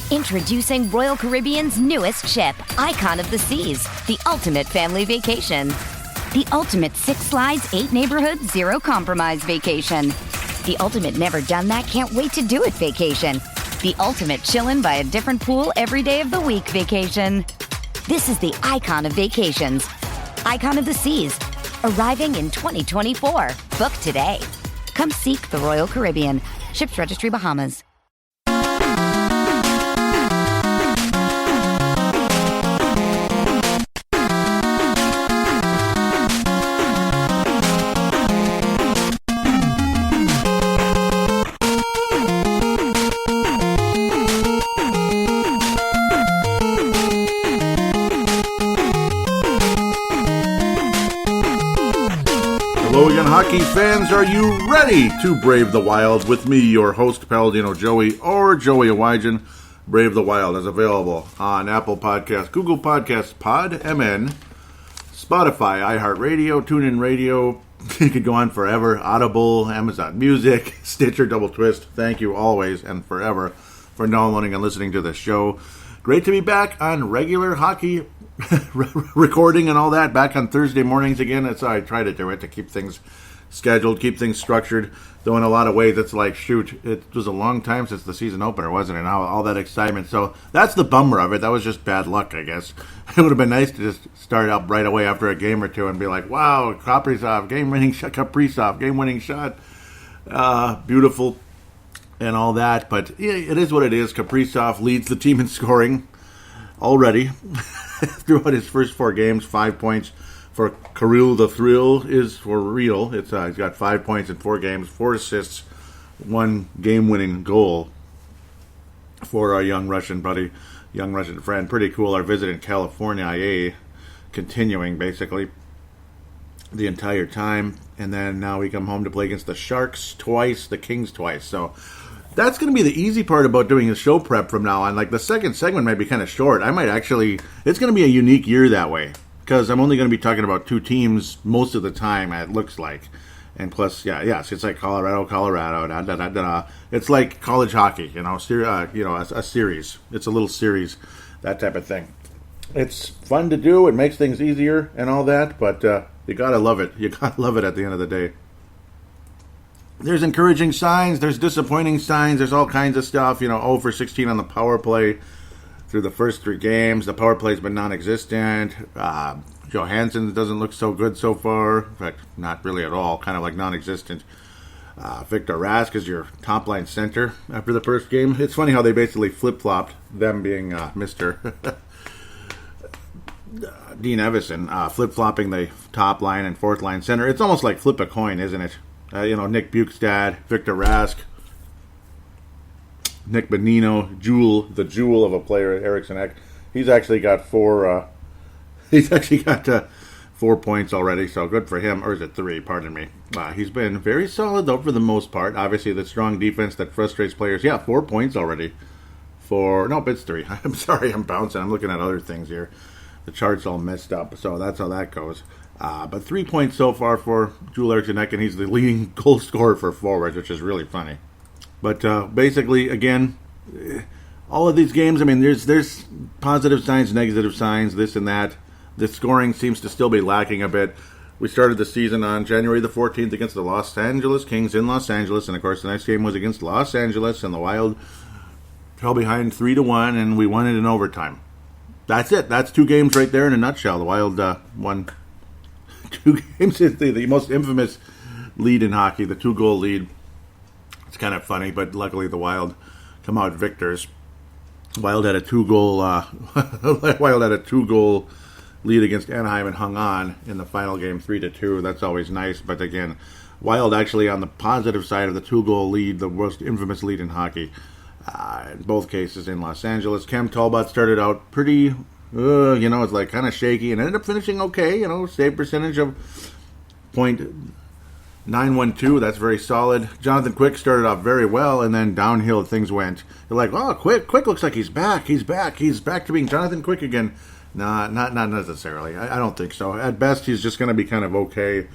Introducing Royal Caribbean's newest ship, Icon of the Seas, the ultimate family vacation. The ultimate 6 slides, 8 neighborhoods, 0 compromise vacation. The ultimate never done that, can't wait to do it vacation. The ultimate chillin' by a different pool every day of the week vacation. This is the Icon of Vacations. Icon of the Seas, arriving in 2024. Book today. Come seek the Royal Caribbean. Ships Registry, Bahamas. Hello again, hockey fans. Are you ready to brave the wild with me, your host, Paladino Joey, or Joey Awajan? Brave the Wild is available on Apple Podcasts, Google Podcasts, Pod MN, Spotify, iHeartRadio, TuneIn Radio. You could go on forever. Audible, Amazon Music, Stitcher, Double Twist. Thank you always and forever for downloading and listening to this show. Great to be back on regular hockey recording and all that, back on Thursday mornings again. That's how I try to do it, to keep things scheduled, keep things structured. Though in a lot of ways, it's like, shoot, it was a long time since the season opener, wasn't it? And all that excitement. So that's the bummer of it. That was just bad luck, I guess. It would have been nice to just start out right away after a game or two and be like, wow, Kaprizov, game-winning shot. Beautiful and all that. But it is what it is. Kaprizov leads the team in scoring already. Throughout his first 4 games, 5 points for Kirill. The thrill is for real. He's got 5 points in 4 games, 4 assists, 1 game-winning goal for our young Russian buddy, young Russian friend. Pretty cool. Our visit in California, IA, continuing basically the entire time. And then now we come home to play against the Sharks twice, the Kings twice. So that's going to be the easy part about doing a show prep from now on. Like, the second segment might be kind of short. It's going to be a unique year that way, because I'm only going to be talking about 2 teams most of the time, it looks like. And plus, yes, it's like Colorado, It's like college hockey, a series. It's a little series, that type of thing. It's fun to do. It makes things easier and all that, but you got to love it. You got to love it at the end of the day. There's encouraging signs, there's disappointing signs, there's all kinds of stuff. 0 for 16 on the power play through the first 3 games. The power play's been non-existent. Johansson doesn't look so good so far. In fact, not really at all, kind of like non-existent. Victor Rask is your top-line center after the first game. It's funny how they basically flip-flopped, them being Mr. Dean Evison, flip-flopping the top-line and fourth-line center. It's almost like flip a coin, isn't it? Nick Bukestad, Victor Rask, Nick Bonino, the jewel of a player, Eriksson Ek. He's actually got 4. He's actually got 4 points already, so good for him. Or is it 3? Pardon me. He's been very solid though for the most part. Obviously, the strong defense that frustrates players. 4 points already. It's 3. I'm sorry, I'm bouncing. I'm looking at other things here. The chart's all messed up, so that's how that goes. But 3 points so far for Joel Eriksson Ek, and he's the leading goal scorer for forwards, which is really funny. But basically, again, all of these games, there's positive signs, negative signs, this and that. The scoring seems to still be lacking a bit. We started the season on January the 14th against the Los Angeles Kings in Los Angeles, and of course the next game was against Los Angeles, and the Wild fell behind 3-1, and we won it in overtime. That's it. That's 2 games right there in a nutshell. The Wild won 2 games. The most infamous lead in hockey, the 2-goal lead. It's kind of funny, but luckily the Wild come out victors. Wild had a 2-goal lead against Anaheim and hung on in the final game 3-2. That's always nice. But again, Wild actually on the positive side of the 2-goal lead, the most infamous lead in hockey. In both cases in Los Angeles. Cam Talbot started out pretty, it's like kind of shaky and ended up finishing okay, save percentage of .912. That's very solid. Jonathan Quick started off very well, and then downhill things went. You're like, oh, Quick looks like he's back to being Jonathan Quick again. Nah, not necessarily. I don't think so. At best, he's just going to be kind of okay.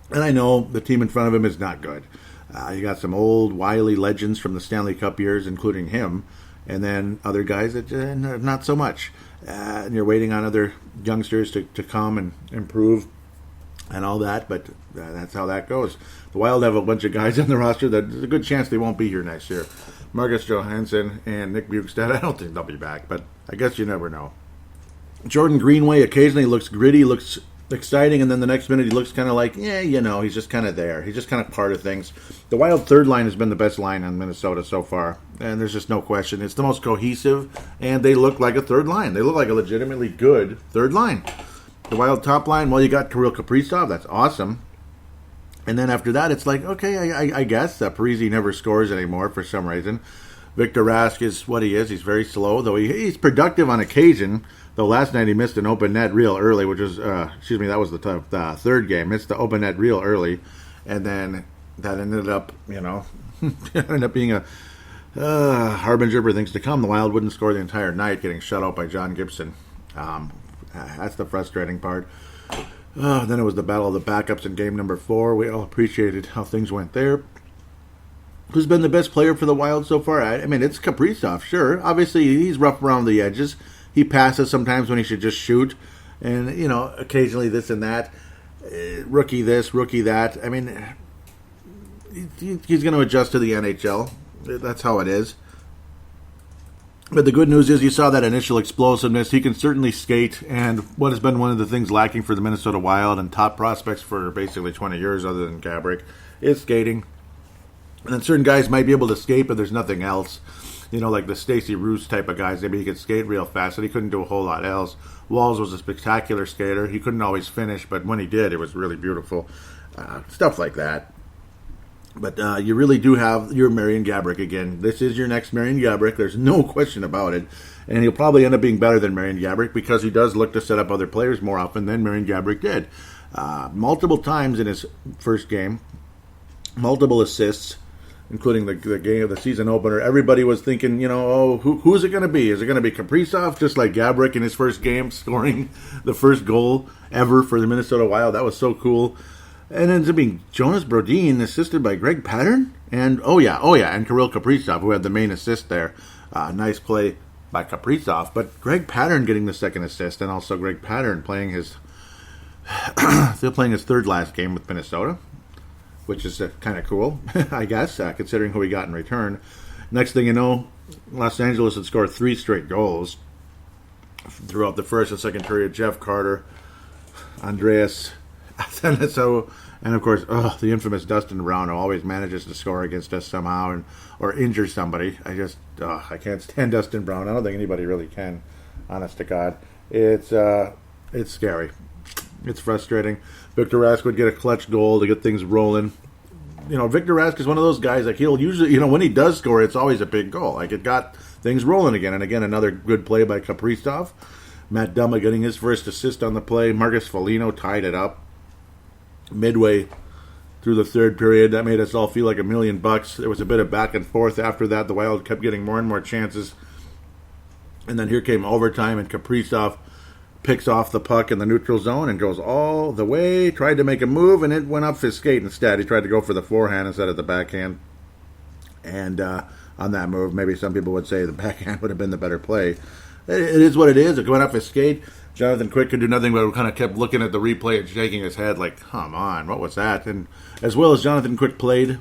And I know the team in front of him is not good. You got some old, wily legends from the Stanley Cup years, including him, and then other guys that not so much. And you're waiting on other youngsters to come and improve and all that, but that's how that goes. The Wild have a bunch of guys on the roster that there's a good chance they won't be here next year. Marcus Johansson and Nick Bjugstad, I don't think they'll be back, but I guess you never know. Jordan Greenway occasionally looks gritty, looks exciting, and then the next minute he looks kind of like, he's just kind of there. He's just kind of part of things. The Wild third line has been the best line on Minnesota so far, and there's just no question. It's the most cohesive, and they look like a third line. They look like a legitimately good third line. The Wild top line, well, you got Kirill Kaprizov. That's awesome. And then after that, it's like, okay, I guess. Parise never scores anymore for some reason. Victor Rask is what he is. He's very slow, though he's productive on occasion. Though last night he missed an open net real early, which was, that was the third game. Missed the open net real early. And then that ended up, ended up being a harbinger for things to come. The Wild wouldn't score the entire night, getting shut out by John Gibson. That's the frustrating part. Then it was the battle of the backups in game number 4. We all appreciated how things went there. Who's been the best player for the Wild so far? I mean, it's Kaprizov, sure. Obviously, he's rough around the edges. He passes sometimes when he should just shoot. And, occasionally this and that. Rookie this, rookie that. I mean, he's going to adjust to the NHL. That's how it is. But the good news is you saw that initial explosiveness. He can certainly skate, and what has been one of the things lacking for the Minnesota Wild and top prospects for basically 20 years other than Gaborik is skating. And then certain guys might be able to skate, but there's nothing else. Like the Stacey Roos type of guys, maybe he could skate real fast, and he couldn't do a whole lot else. Walls was a spectacular skater. He couldn't always finish, but when he did, it was really beautiful. Stuff like that. But you really do have your Marian Gaborik again. This is your next Marian Gaborik. There's no question about it. And he'll probably end up being better than Marian Gaborik because he does look to set up other players more often than Marian Gaborik did. Multiple times in his first game, multiple assists, including the game of the season opener. Everybody was thinking, who's it going to be? Is it going to be Kaprizov, just like Gaborik in his first game, scoring the first goal ever for the Minnesota Wild? That was so cool. And it ends up being Jonas Brodin, assisted by Greg Pattern. And, and Kirill Kaprizov, who had the main assist there. Nice play by Kaprizov. But Greg Pattern getting the second assist, and also Greg Pattern playing his third last game with Minnesota, which is kind of cool, I guess, considering who he got in return. Next thing you know, Los Angeles had scored 3 straight goals throughout the first and second period. Jeff Carter, Andreas Athanasou, and of course, the infamous Dustin Brown, who always manages to score against us somehow or injure somebody. I can't stand Dustin Brown. I don't think anybody really can, honest to God. It's scary. It's frustrating. Victor Rask would get a clutch goal to get things rolling. Victor Rask is one of those guys, like he'll usually, when he does score, it's always a big goal. Like it got things rolling again. And again, another good play by Kaprizov. Matt Dumba getting his first assist on the play. Marcus Foligno tied it up midway through the third period. That made us all feel like $1 million. There was a bit of back and forth after that. The Wild kept getting more and more chances. And then here came overtime, and Kaprizov picks off the puck in the neutral zone and goes all the way, tried to make a move, and it went off his skate instead. He tried to go for the forehand instead of the backhand. And on that move, maybe some people would say the backhand would have been the better play. It is what it is. It went off his skate. Jonathan Quick could do nothing but kind of kept looking at the replay and shaking his head like, come on, what was that? And as well as Jonathan Quick played,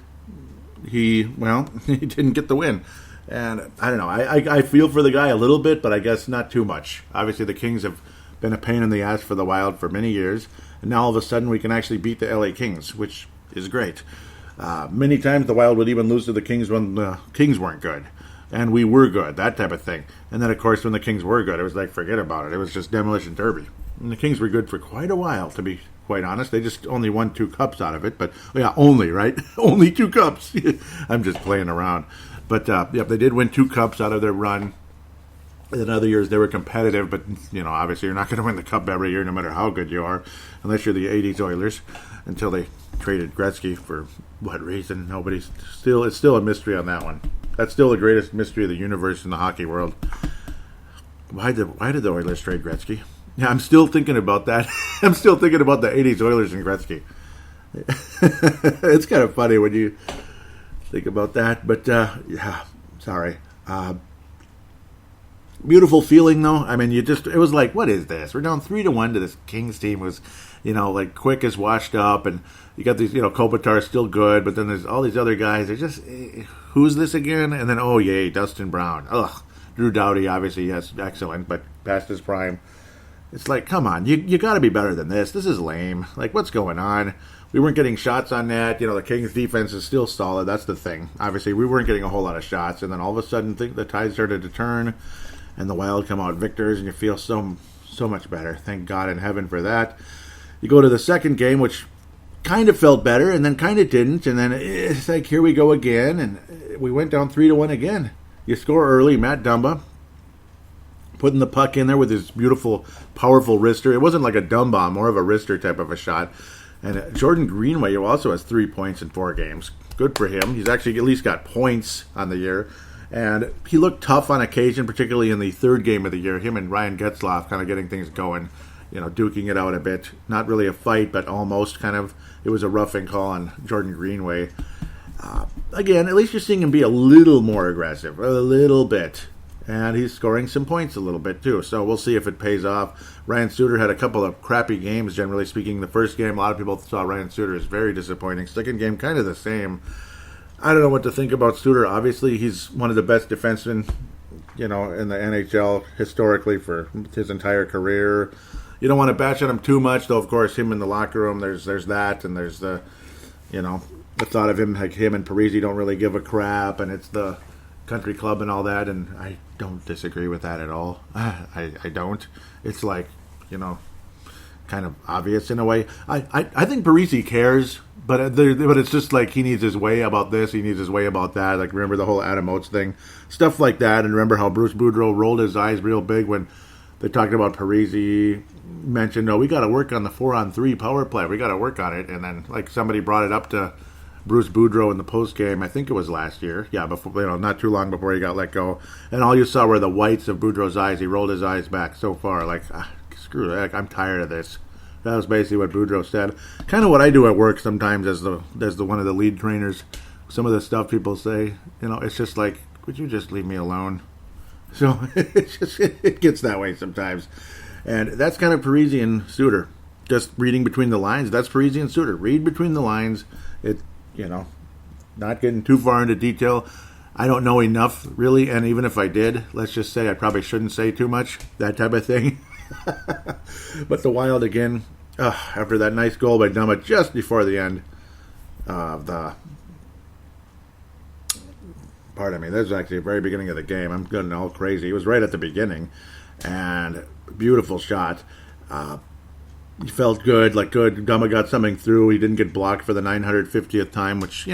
he didn't get the win. And I don't know. I feel for the guy a little bit, but I guess not too much. Obviously, the Kings have been a pain in the ass for the Wild for many years. And now all of a sudden we can actually beat the LA Kings, which is great. Many times the Wild would even lose to the Kings when the Kings weren't good. And we were good, that type of thing. And then, of course, when the Kings were good, it was like, forget about it. It was just demolition derby. And the Kings were good for quite a while, to be quite honest. They just only won 2 cups out of it. But, only, right? Only 2 cups. I'm just playing around. But, they did win 2 cups out of their run. In other years, they were competitive. But, obviously you're not going to win the cup every year, no matter how good you are, unless you're the 80s Oilers, until they traded Gretzky for what reason. It's still a mystery on that one. That's still the greatest mystery of the universe in the hockey world. Why did the Oilers trade Gretzky? Yeah, I'm still thinking about that. I'm still thinking about the 80s Oilers and Gretzky. It's kind of funny when you think about that. But, sorry. Beautiful feeling, though. I mean, it was like, what is this? We're down 3-1 to this Kings team was, like Quick is washed up, and you got these, Kopitar's still good, but then there's all these other guys. They're just, who's this again? And then, oh, yay, Dustin Brown. Ugh. Drew Doughty, obviously, yes, excellent, but past his prime. It's like, come on, you got to be better than this. This is lame. Like, what's going on? We weren't getting shots on net. The Kings' defense is still solid. That's the thing. Obviously, we weren't getting a whole lot of shots, and then all of a sudden, the tide started to turn, and the Wild come out victors, and you feel so much better. Thank God in heaven for that. You go to the second game, which kind of felt better, and then kind of didn't, and then it's like, here we go again, and we went down 3-1 again. You score early, Matt Dumba, putting the puck in there with his beautiful, powerful wrister. It wasn't like a dumb bomb, more of a wrister type of a shot. And Jordan Greenway, who also has 3 points in 4 games. Good for him. He's actually at least got points on the year. And he looked tough on occasion, particularly in the third game of the year. Him and Ryan Getzlaff kind of getting things going, duking it out a bit. Not really a fight, but almost kind of. It was a roughing call on Jordan Greenway. Again, at least you're seeing him be a little more aggressive, a little bit. And he's scoring some points a little bit, too. So we'll see if it pays off. Ryan Suter had a couple of crappy games, generally speaking. The first game, a lot of people saw Ryan Suter as very disappointing. Second game, kind of the same. I don't know what to think about Suter. Obviously, he's one of the best defensemen, in the NHL historically for his entire career. You don't want to bash on him too much, though, of course, him in the locker room, there's that, and there's the thought of him, like him and Parise don't really give a crap, and it's the country club and all that, and I don't disagree with that at all. I don't. It's like, kind of obvious in a way. I think Parise cares, but it's just like he needs his way about this, he needs his way about that. Like, remember the whole Adam Oates thing? Stuff like that, and remember how Bruce Boudreau rolled his eyes real big when they talked about Parise, mentioned, we got to work on the 4-on-3 power play. We got to work on it. And then, like, somebody brought it up to Bruce Boudreau in the post game. I think it was last year. Yeah, before, not too long before he got let go. And all you saw were the whites of Boudreau's eyes. He rolled his eyes back so far, like, screw that. I'm tired of this. That was basically what Boudreau said. Kind of what I do at work sometimes as the one of the lead trainers. Some of the stuff people say, it's just like, would you just leave me alone? So it gets that way sometimes. And that's kind of Parise and Suter. Just reading between the lines, that's Parise and Suter. Read between the lines. Not getting too far into detail. I don't know enough, really, and even if I did, let's just say I probably shouldn't say too much, that type of thing. But the Wild, again, after that nice goal by Dumba just before the end of pardon me, this is actually the very beginning of the game. I'm getting all crazy. It was right at the beginning, and beautiful shot. He felt good, Dumba got something through. He didn't get blocked for the 950th time, which,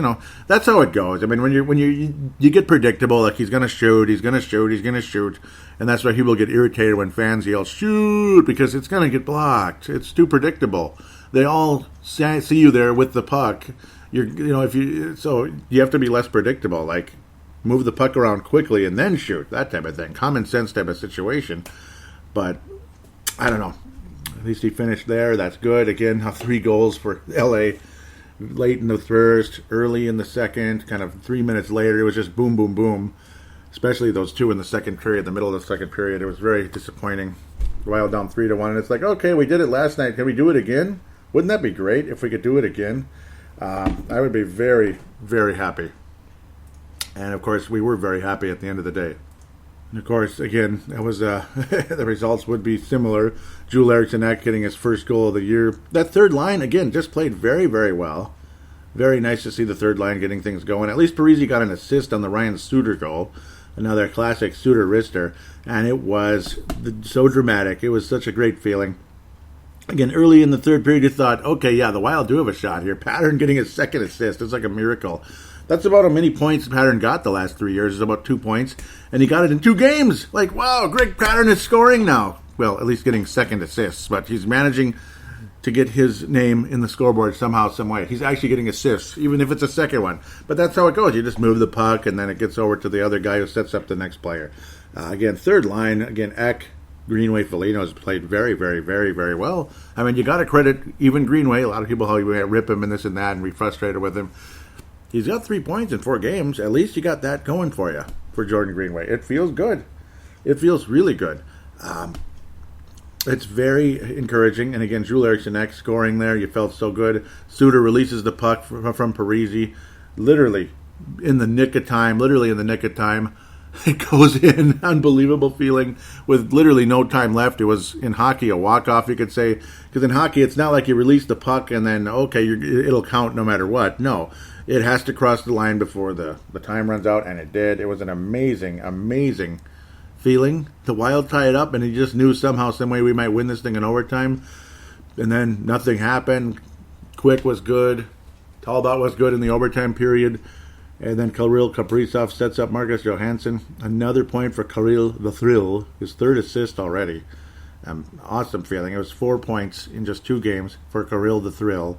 that's how it goes. I mean, when you get predictable, like he's going to shoot, and that's why people get irritated when fans yell, shoot, because it's going to get blocked. It's too predictable. They all see you there with the puck. So you have to be less predictable, like move the puck around quickly and then shoot, that type of thing. Common sense type of situation. But, I don't know. At least he finished there. That's good. Again, 3 goals for L.A. late in the first, early in the second, kind of 3 minutes later. It was just boom, boom, boom. Especially those 2 in the second period, the middle of the second period. It was very disappointing. Wild down 3-1. And it's like, okay, we did it last night. Can we do it again? Wouldn't that be great if we could do it again? I would be very, very happy. And, of course, we were very happy at the end of the day. And of course, again, that was the results would be similar. Joel Eriksson Ek getting his first goal of the year. That third line, again, just played very, very well. Very nice to see the third line getting things going. At least Parise got an assist on the Ryan Suter goal. Another classic Suter wrister. And it was so dramatic. It was such a great feeling. Again, early in the third period, you thought, okay, yeah, the Wild do have a shot here. Pattern getting his second assist. It's like a miracle. That's about how many points Pattern got the last 3 years. It's about 2 points. And he got it in 2 games. Like, wow, Greg Pattern is scoring now. Well, at least getting second assists. But he's managing to get his name in the scoreboard somehow, some way. He's actually getting assists, even if it's a second one. But that's how it goes. You just move the puck, and then it gets over to the other guy who sets up the next player. Again, third line, again, Ek, Greenway, Foligno has played very, very, very, very well. I mean, you got to credit even Greenway. A lot of people, how you rip him and this and that and be frustrated with him. He's got 3 points in 4 games. At least you got that going for you, for Jordan Greenway. It feels good. It feels really good. It's very encouraging. And again, Jules Eriksson scoring there. You felt so good. Suter releases the puck from Parisi. Literally in the nick of time. It goes in. Unbelievable feeling with literally no time left. It was in hockey a walk-off, you could say. Because in hockey, it's not like you release the puck and then, okay, it'll count no matter what. No. It has to cross the line before the time runs out, and it did. It was an amazing, amazing feeling. The Wild tie it up, and he just knew somehow, some way we might win this thing in overtime. And then nothing happened. Quick was good. Talbot was good in the overtime period. And then Kirill Kaprizov sets up Marcus Johansson. Another point for Kirill the Thrill. His third assist already. Awesome feeling. It was 4 points in just 2 games for Kirill the Thrill.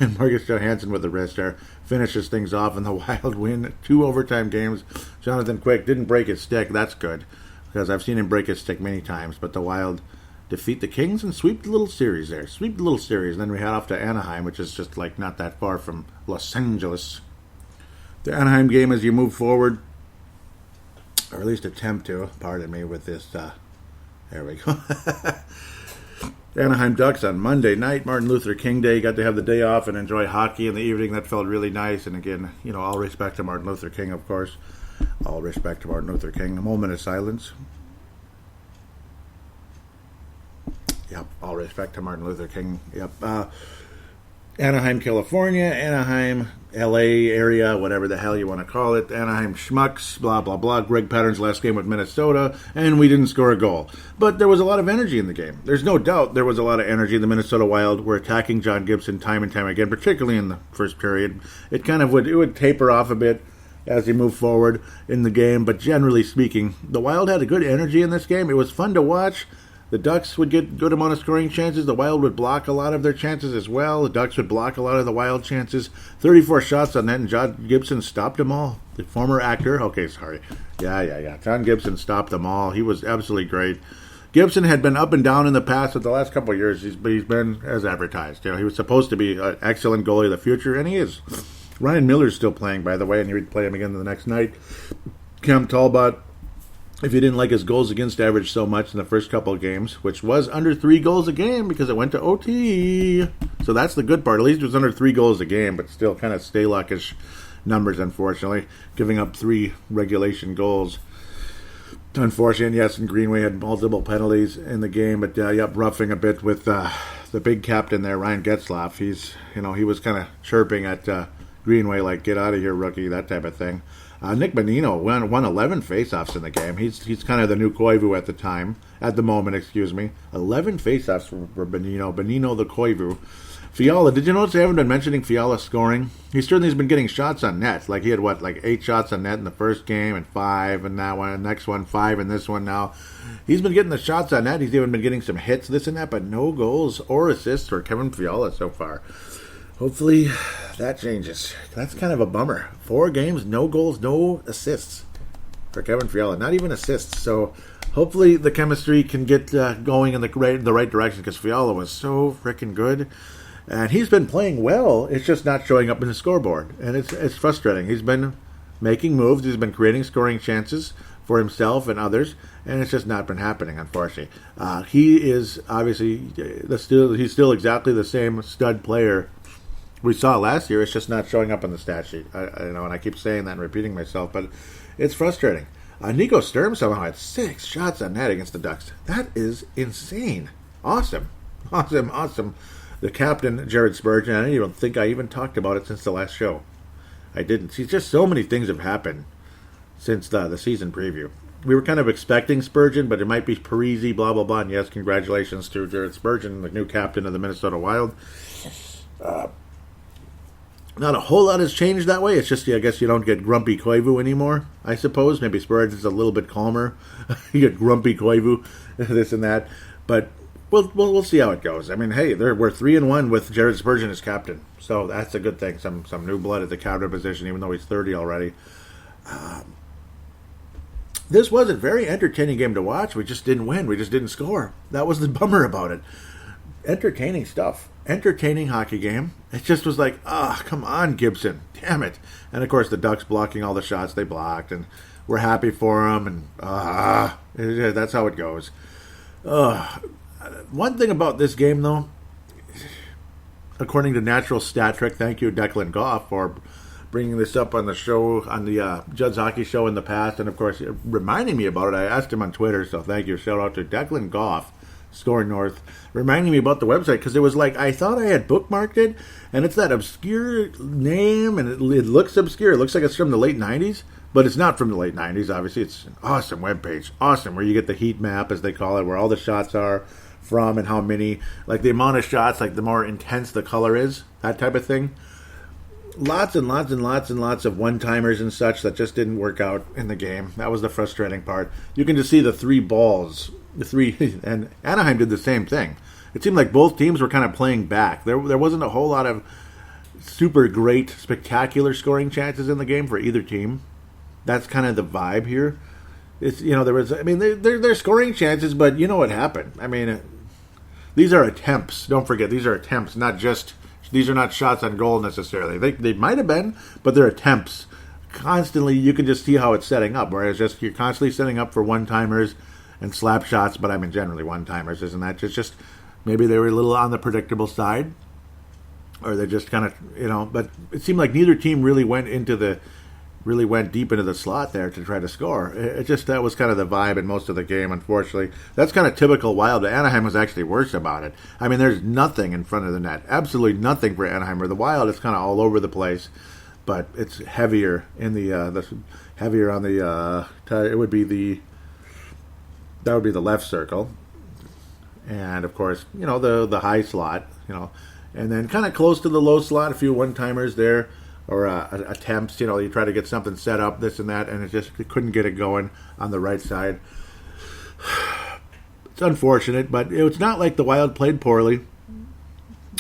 And Marcus Johansson with the wrist there finishes things off, and the Wild win 2 overtime games. Jonathan Quick didn't break his stick. That's good, because I've seen him break his stick many times. But the Wild defeat the Kings and sweep the little series there. And then we head off to Anaheim, which is just like not that far from Los Angeles. The Anaheim game, as you move forward, or at least attempt to, pardon me, with this, there we go. Anaheim Ducks on Monday night, Martin Luther King Day. Got to have the day off and enjoy hockey in the evening. That felt really nice. And again, all respect to Martin Luther King, of course. All respect to Martin Luther King. A moment of silence. Yep, all respect to Martin Luther King. Yep. Anaheim, California, Anaheim, LA area, whatever the hell you want to call it. Anaheim Schmucks, blah, blah, blah. Greg Patterns' last game with Minnesota, and we didn't score a goal. But there was a lot of energy in the game. There's no doubt there was a lot of energy. The Minnesota Wild were attacking John Gibson time and time again, particularly in the first period. It kind of would taper off a bit as he moved forward in the game. But generally speaking, the Wild had a good energy in this game. It was fun to watch. The Ducks would get good amount of scoring chances. The Wild would block a lot of their chances as well. The Ducks would block a lot of the Wild chances. 34 shots on net, and John Gibson stopped them all. The former actor. Okay, sorry. Yeah. John Gibson stopped them all. He was absolutely great. Gibson had been up and down in the past, but the last couple of years he's been as advertised. He was supposed to be an excellent goalie of the future, and he is. Ryan Miller's still playing, by the way, and you would play him again the next night. Cam Talbot. If you didn't like his goals against average so much in the first couple of games, which was under 3 goals a game because it went to OT. So that's the good part. At least it was under 3 goals a game, but still kind of Stalock-ish numbers, unfortunately. Giving up 3 regulation goals. Unfortunately, yes, and Greenway had multiple penalties in the game, but roughing a bit with the big captain there, Ryan Getzlaf. He was kind of chirping at Greenway like, get out of here, rookie, that type of thing. Nick Bonino won 11 faceoffs in the game. He's kind of the new Koivu at the moment. 11 faceoffs for Bonino the Koivu. Fiala, did you notice they haven't been mentioning Fiala scoring? He certainly has been getting shots on net. Like he had 8 shots on net in the first game and 5 in that one. Next one 5 in this one now. He's been getting the shots on net. He's even been getting some hits, this and that, but no goals or assists for Kevin Fiala so far. Hopefully that changes. That's kind of a bummer. 4 games, no goals, no assists for Kevin Fiala. Not even assists. So hopefully the chemistry can get going in the right direction, because Fiala was so freaking good. And he's been playing well. It's just not showing up in the scoreboard. And it's frustrating. He's been making moves. He's been creating scoring chances for himself and others. And it's just not been happening, unfortunately. He is obviously he's still exactly the same stud player we saw last year. It's just not showing up on the stat sheet. And I keep saying that and repeating myself, but it's frustrating. Nico Sturm somehow had 6 shots on net against the Ducks. That is insane. Awesome. The captain, Jared Spurgeon, I don't even think I even talked about it since the last show. I didn't. See, just so many things have happened since the season preview. We were kind of expecting Spurgeon, but it might be Parisi, blah, blah, blah. And yes, congratulations to Jared Spurgeon, the new captain of the Minnesota Wild. Not a whole lot has changed that way. It's just, I guess you don't get grumpy Koivu anymore, I suppose. Maybe Spurgeon's a little bit calmer. You get grumpy Koivu, this and that. But we'll see how it goes. I mean, hey, we're 3-1 with Jared Spurgeon as captain. So that's a good thing. Some new blood at the captain position, even though he's 30 already. This was a very entertaining game to watch. We just didn't win. We just didn't score. That was the bummer about it. Entertaining stuff. Entertaining hockey game. It just was like, come on, Gibson. Damn it. And, of course, the Ducks blocking all the shots they blocked. And we're happy for them, and that's how it goes. One thing about this game, though, according to Natural Stat Trick, thank you, Declan Goff, for bringing this up on the show, on the Judd's Hockey Show in the past, and of course, reminding me about it. I asked him on Twitter, so thank you. Shout out to Declan Goff, Score North, reminding me about the website, because it was like, I thought I had bookmarked it, and it's that obscure name, and it looks obscure. It looks like it's from the late 90s, but it's not from the late 90s, obviously. It's an awesome webpage. Awesome, where you get the heat map, as they call it, where all the shots are from and how many, like the amount of shots, like the more intense the color is, that type of thing. Lots and lots and lots and lots of one-timers and such that just didn't work out in the game. That was the frustrating part. You can just see the three balls, and Anaheim did the same thing. It seemed like both teams were kind of playing back. There wasn't a whole lot of super great, spectacular scoring chances in the game for either team. That's kind of the vibe here. It's, there was, they're scoring chances, but you know what happened. These are attempts. Don't forget, these are attempts, these are not shots on goal necessarily. They might have been, but they're attempts. Constantly, you can just see how it's setting up, whereas just you're constantly setting up for one-timers and slap shots, but generally one-timers, isn't that just maybe they were a little on the predictable side, or they just kind of, but it seemed like neither team really went deep into the slot there to try to score. That was kind of the vibe in most of the game, unfortunately. That's kind of typical Wild. Anaheim was actually worse about it. There's nothing in front of the net. Absolutely nothing for Anaheim. Or the Wild is kind of all over the place, but it's heavier in heavier on the, it would be that would be the left circle. And, of course, the high slot, and then kind of close to the low slot, a few one-timers there. Or attempts, you try to get something set up, this and that, and it couldn't get it going on the right side. It's unfortunate, but it's not like the Wild played poorly.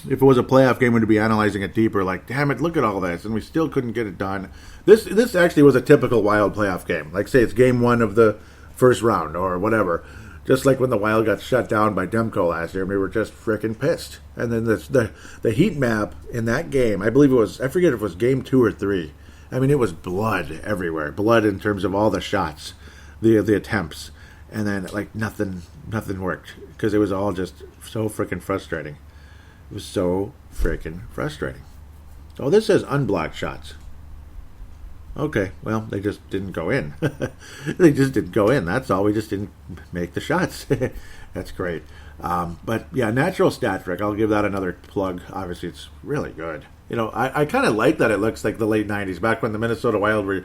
If it was a playoff game, we'd be analyzing it deeper, like, damn it, look at all this, and we still couldn't get it done. This actually was a typical Wild playoff game. Like, say it's game one of the first round, or whatever. Just like when the Wild got shut down by Demko last year, we were just freaking pissed. And then the heat map in that game, I believe it was, I forget if it was game 2 or 3. It was blood everywhere. Blood in terms of all the shots, the attempts. And then, nothing worked. Because it was all just so freaking frustrating. It was so freaking frustrating. Oh, this says unblocked shots. Okay, well, they just didn't go in. They just didn't go in, that's all. We just didn't make the shots. That's great. But, yeah, Natural Stat Trick, I'll give that another plug. Obviously, it's really good. I kind of like that it looks like the late 90s, back when the Minnesota Wild were,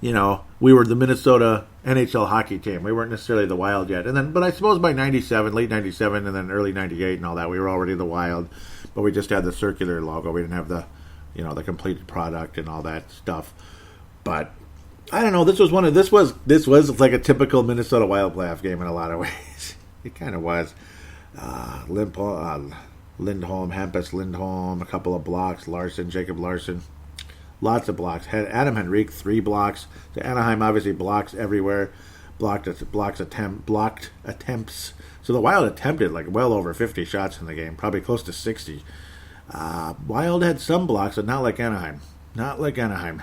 we were the Minnesota NHL hockey team. We weren't necessarily the Wild yet. But I suppose by 97, late 97, and then early 98 and all that, we were already the Wild. But we just had the circular logo. We didn't have the, the completed product and all that stuff. But I don't know. This was like a typical Minnesota Wild playoff game in a lot of ways. It kind of was. Lindholm, Hampus Lindholm, a couple of blocks. Jacob Larson, lots of blocks. Adam Henrique, 3 blocks. To Anaheim, obviously blocks everywhere. Blocked attempts. So the Wild attempted well over 50 shots in the game, probably close to 60. Wild had some blocks, but not like Anaheim.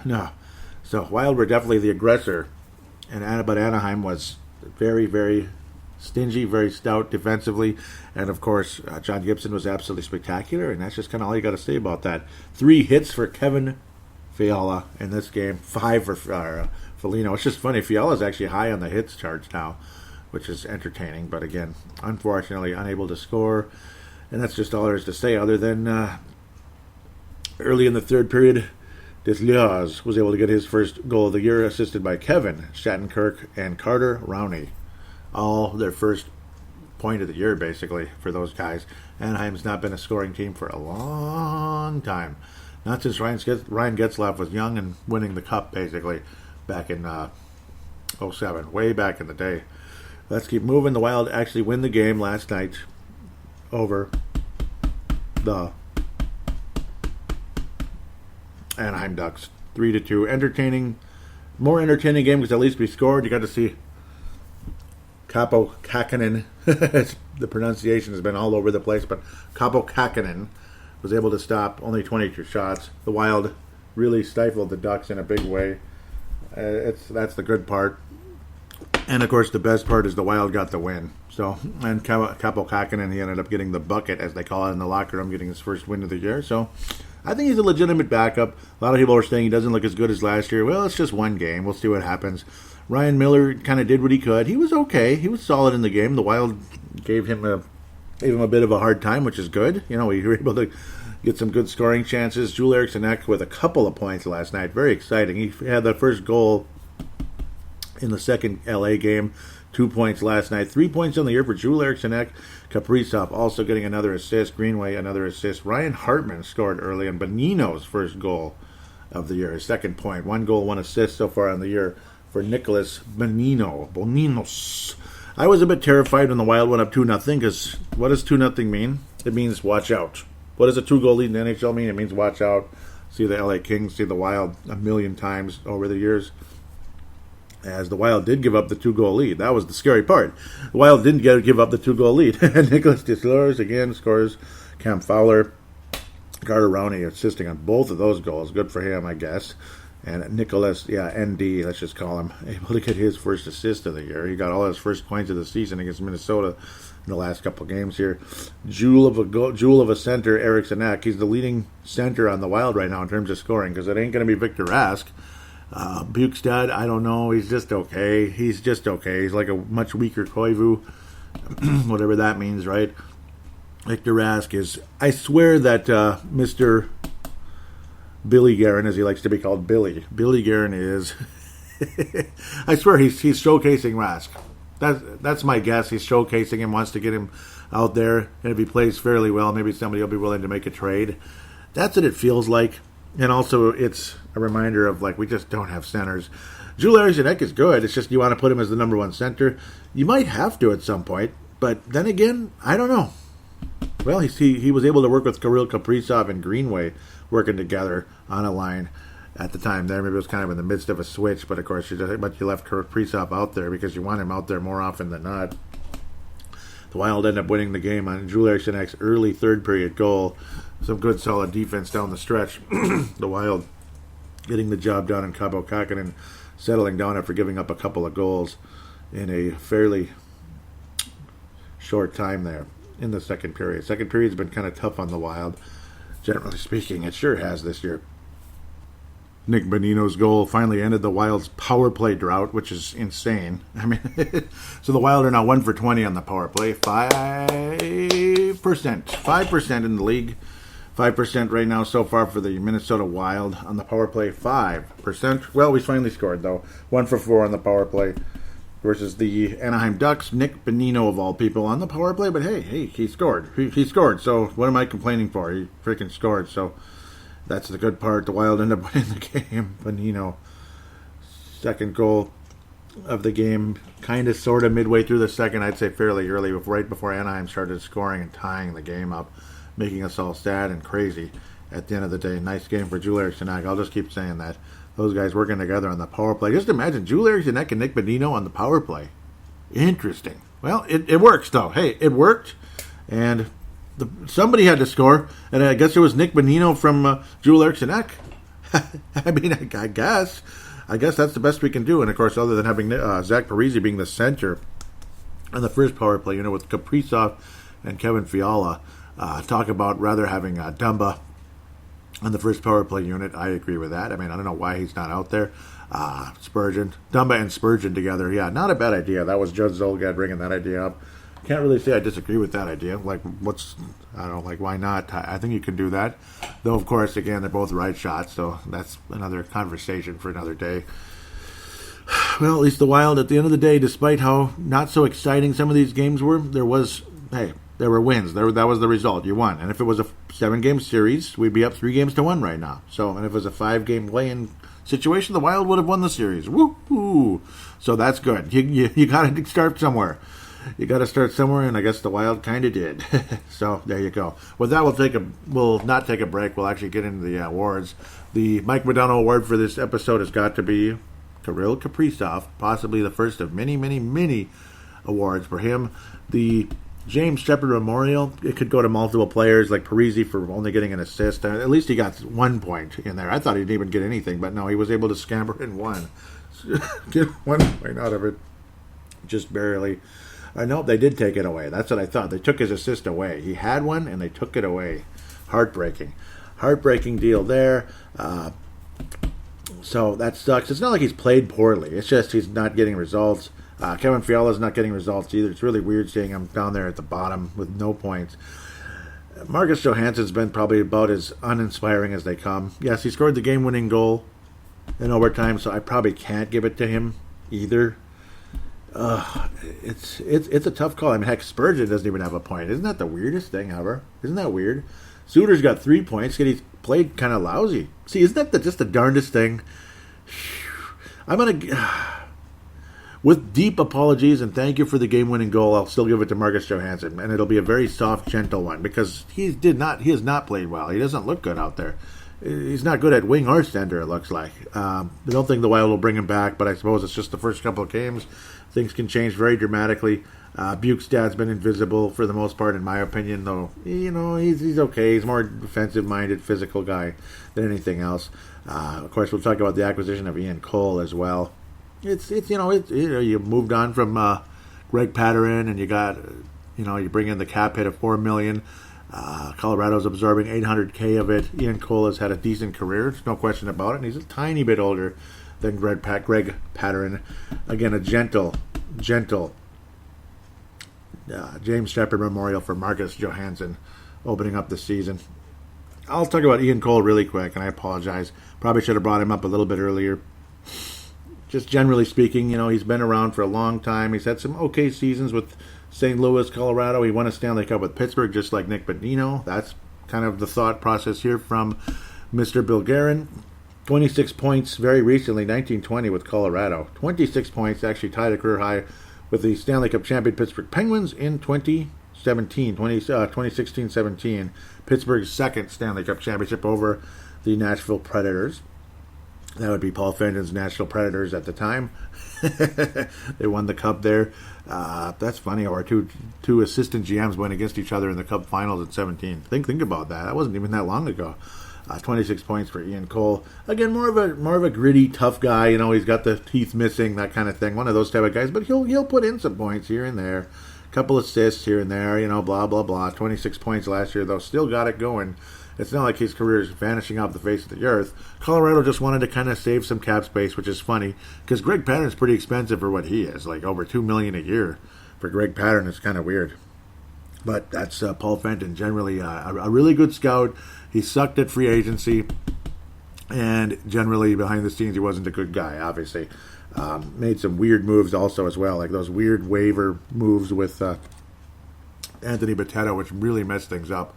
No. So Wild were definitely the aggressor, but Anaheim was very, very stingy, very stout defensively, and of course John Gibson was absolutely spectacular, and that's just kind of all you got to say about that. 3 hits for Kevin Fiala in this game, 5 for Foligno. It's just funny, Fiala's actually high on the hits charts now, which is entertaining, but again, unfortunately unable to score, and that's just all there is to say, other than early in the third period, Desliaz was able to get his first goal of the year, assisted by Kevin Shattenkirk and Carter Rowney. All their first point of the year, basically, for those guys. Anaheim's not been a scoring team for a long time. Not since Ryan Getzlaf was young and winning the cup, basically, back in 07, way back in the day. Let's keep moving. The Wild actually win the game last night over the Anaheim Ducks, 3-2. More entertaining game because at least we scored. You got to see Kaapo Kähkönen. The pronunciation has been all over the place, but Kaapo Kähkönen was able to stop only 22 shots. The Wild really stifled the Ducks in a big way. That's the good part. And, of course, the best part is the Wild got the win. So, and Kaapo Kähkönen, he ended up getting the bucket, as they call it in the locker room, getting his first win of the year. So, I think he's a legitimate backup. A lot of people are saying he doesn't look as good as last year. Well, it's just one game. We'll see what happens. Ryan Miller kind of did what he could. He was okay. He was solid in the game. The Wild gave him a bit of a hard time, which is good. We were able to get some good scoring chances. Joel Eriksson Ek with a couple of points last night. Very exciting. He had the first goal in the second LA game. 2 points last night. 3 points on the year for Joel Eriksson Ek. Kaprizov also getting another assist. Greenway another assist. Ryan Hartman scored early on Bonino's first goal of the year. His second point. 1 goal, 1 assist so far on the year for Nicholas Boninos. I was a bit terrified when the Wild went up 2-0 because what does 2-0 mean? It means watch out. What does a 2-goal lead in the NHL mean? It means watch out. See the LA Kings, see the Wild a million times over the years. As the Wild did give up the 2-goal lead. That was the scary part. The Wild didn't give up the 2-goal lead. Nicholas Deslores again scores. Cam Fowler, Carter Rowney assisting on both of those goals. Good for him, I guess. And Nicholas, ND, let's just call him, able to get his first assist of the year. He got all his first points of the season against Minnesota in the last couple of games here. Jewel of a center, Eriksson Ek. He's the leading center on the Wild right now in terms of scoring because it ain't going to be Victor Rask. Bukestad, I don't know. He's just okay. He's like a much weaker Koivu, whatever that means, right? Victor Rask is. I swear that Mr. Billy Guerin, as he likes to be called, Billy Guerin is. I swear he's showcasing Rask. That's my guess. He's showcasing him, wants to get him out there, and if he plays fairly well, maybe somebody will be willing to make a trade. That's what it feels like. And also, it's a reminder of, we just don't have centers. Joel Eriksson Ek is good. It's just you want to put him as the number one center. You might have to at some point. But then again, I don't know. Well, he was able to work with Kirill Kaprizov and Greenway working together on a line at the time there. Maybe it was kind of in the midst of a switch. But, of course, you left Kaprizov out there because you want him out there more often than not. The Wild end up winning the game on Joel Eriksson Ek's early third-period goal. Some good, solid defense down the stretch. The Wild getting the job done, and Kaapo Kähkönen settling down after giving up a couple of goals in a fairly short time there in the second period. Second period's been kind of tough on the Wild, generally speaking. It sure has this year. Nick Bonino's goal finally ended the Wild's power play drought, which is insane. I mean, so the Wild are now 1 for 20 on the power play. 5% in the league. 5% right now so far for the Minnesota Wild on the power play. 5%. Well, we finally scored, though. 1 for 4 on the power play versus the Anaheim Ducks. Nick Bonino, of all people, on the power play. But hey, he scored. He scored. So what am I complaining for? He freaking scored. So that's the good part. The Wild end up winning the game. Bonino, second goal of the game, kind of sort of midway through the second. I'd say fairly early, right before Anaheim started scoring and tying the game up, making us all sad and crazy at the end of the day. Nice game for Joel Eriksson Ek. I'll just keep saying that. Those guys working together on the power play. Just imagine Joel Eriksson Ek and Nick Bonino on the power play. Interesting. Well, it works, though. Hey, it worked. And somebody had to score. And I guess it was Nick Bonino from Joel Eriksson Ek. I mean, I guess. I guess that's the best we can do. And, of course, other than having Zach Parise being the center on the first power play, with Kaprizov and Kevin Fiala. Talk about rather having Dumba on the first power play unit. I agree with that. I mean, I don't know why he's not out there. Dumba and Spurgeon together. Yeah, not a bad idea. That was Judd Zolgad bringing that idea up. Can't really say I disagree with that idea. Why not? I think you can do that. Though, of course, again, they're both right shots, so that's another conversation for another day. Well, at least the Wild, at the end of the day, despite how not so exciting some of these games were, there were wins. That was the result. You won. And if it was a 7-game series, we'd be up 3-1 right now. And if it was a 5-game play-in situation, the Wild would have won the series. Woo-hoo! So that's good. You got to start somewhere. You got to start somewhere, and I guess the Wild kind of did. So there you go. With that, we'll not take a break. We'll actually get into the awards. The Mike Modano Award for this episode has got to be Kirill Kaprizov, possibly the first of many, many, many awards for him. The James Shepard Memorial, it could go to multiple players like Parise for only getting an assist. At least he got 1 point in there. I thought he didn't even get anything, but no, he was able to scamper in one. get one point out of it, just barely. No, they did take it away. That's what I thought. They took his assist away. He had one, and they took it away. Heartbreaking deal there. So that sucks. It's not like he's played poorly. It's just he's not getting results. Kevin Fiala's not getting results either. It's really weird seeing him down there at the bottom with no points. Marcus Johansson's been probably about as uninspiring as they come. Yes, he scored the game-winning goal in overtime, so I probably can't give it to him either. It's a tough call. I mean, heck, Spurgeon doesn't even have a point. Isn't that the weirdest thing ever? Isn't that weird? Suter's got 3 points, yet he's played kind of lousy. See, isn't that just the darndest thing? I'm going to... With deep apologies and thank you for the game-winning goal, I'll still give it to Marcus Johansson, and it'll be a very soft, gentle one because he has not played well. He doesn't look good out there. He's not good at wing or center, it looks like. I don't think the Wild will bring him back, but I suppose it's just the first couple of games. Things can change very dramatically. Bukestad's been invisible for the most part, in my opinion, though. He's okay. He's more defensive-minded, physical guy than anything else. Of course, we'll talk about the acquisition of Ian Cole as well. You moved on from Greg Patterin, and you bring in the cap hit of $4 million. Colorado's absorbing $800K of it. Ian Cole has had a decent career, there's no question about it, and he's a tiny bit older than Greg Patterin. Again, a gentle James Shepard Memorial for Marcus Johansson opening up the season. I'll talk about Ian Cole really quick, and I apologize. Probably should have brought him up a little bit earlier. Just generally speaking, he's been around for a long time. He's had some okay seasons with St. Louis, Colorado. He won a Stanley Cup with Pittsburgh, just like Nick Bonino. That's kind of the thought process here from Mr. Bill Guerin. 26 points very recently, 1920 with Colorado. 26 points, actually tied a career high with the Stanley Cup champion Pittsburgh Penguins in 2016-17. Pittsburgh's second Stanley Cup championship over the Nashville Predators. That would be Paul Fenton's Nashville Predators at the time. They won the Cup there. That's funny. Our two assistant GMs went against each other in the Cup finals at 17. Think about that. That wasn't even that long ago. 26 points for Ian Cole. Again, more of a gritty, tough guy. He's got the teeth missing, that kind of thing. One of those type of guys. But he'll put in some points here and there. Couple assists here and there. Blah blah blah. 26 points last year though. Still got it going. It's not like his career is vanishing off the face of the earth. Colorado just wanted to kind of save some cap space, which is funny, because Greg Pattern's pretty expensive for what he is, like over $2 million a year. For Greg Pattern, it's kind of weird. But that's Paul Fenton, generally a really good scout. He sucked at free agency, and generally behind the scenes he wasn't a good guy, obviously. Made some weird moves also as well, like those weird waiver moves with Anthony Bottetta, which really messed things up.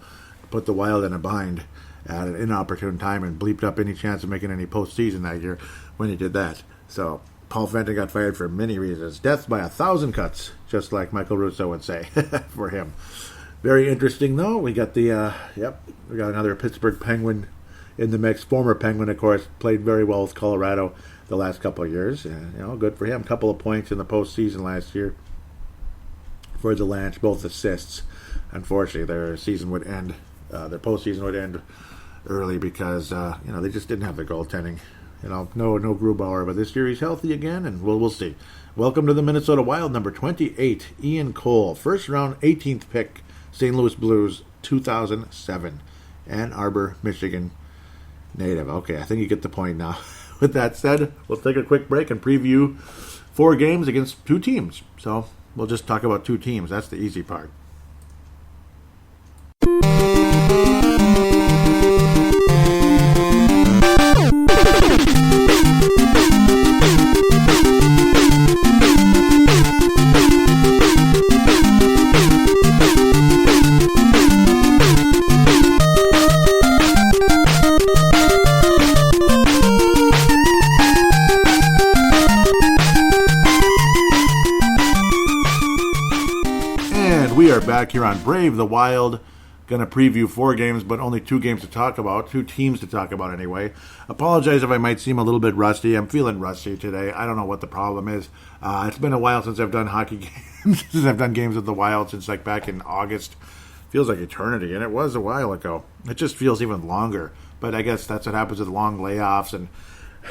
Put the Wild in a bind at an inopportune time and bleeped up any chance of making any postseason that year when he did that. So Paul Fenton got fired for many reasons. Death by 1,000 cuts, just like Michael Russo would say for him. Very interesting, though. We got we got another Pittsburgh Penguin in the mix. Former Penguin, of course, played very well with Colorado the last couple of years. Good for him. Couple of points in the postseason last year for the Lanch, both assists. Unfortunately, their season would end. Their postseason would end early because they just didn't have the goaltending. No Grubauer, but this year he's healthy again, and we'll see. Welcome to the Minnesota Wild, number 28, Ian Cole, first round, 18th pick, St. Louis Blues, 2007, Ann Arbor, Michigan native. Okay, I think you get the point now. With that said, we'll take a quick break and preview 4 games against 2 teams. So we'll just talk about 2 teams. That's the easy part. We are back here on Brave the Wild. Going to preview 4 games, but only 2 games to talk about. 2 teams to talk about anyway. Apologize if I might seem a little bit rusty. I'm feeling rusty today. I don't know what the problem is. It's been a while since I've done hockey games. Since I've done games with the Wild since like back in August. Feels like eternity, and it was a while ago. It just feels even longer. But I guess that's what happens with long layoffs and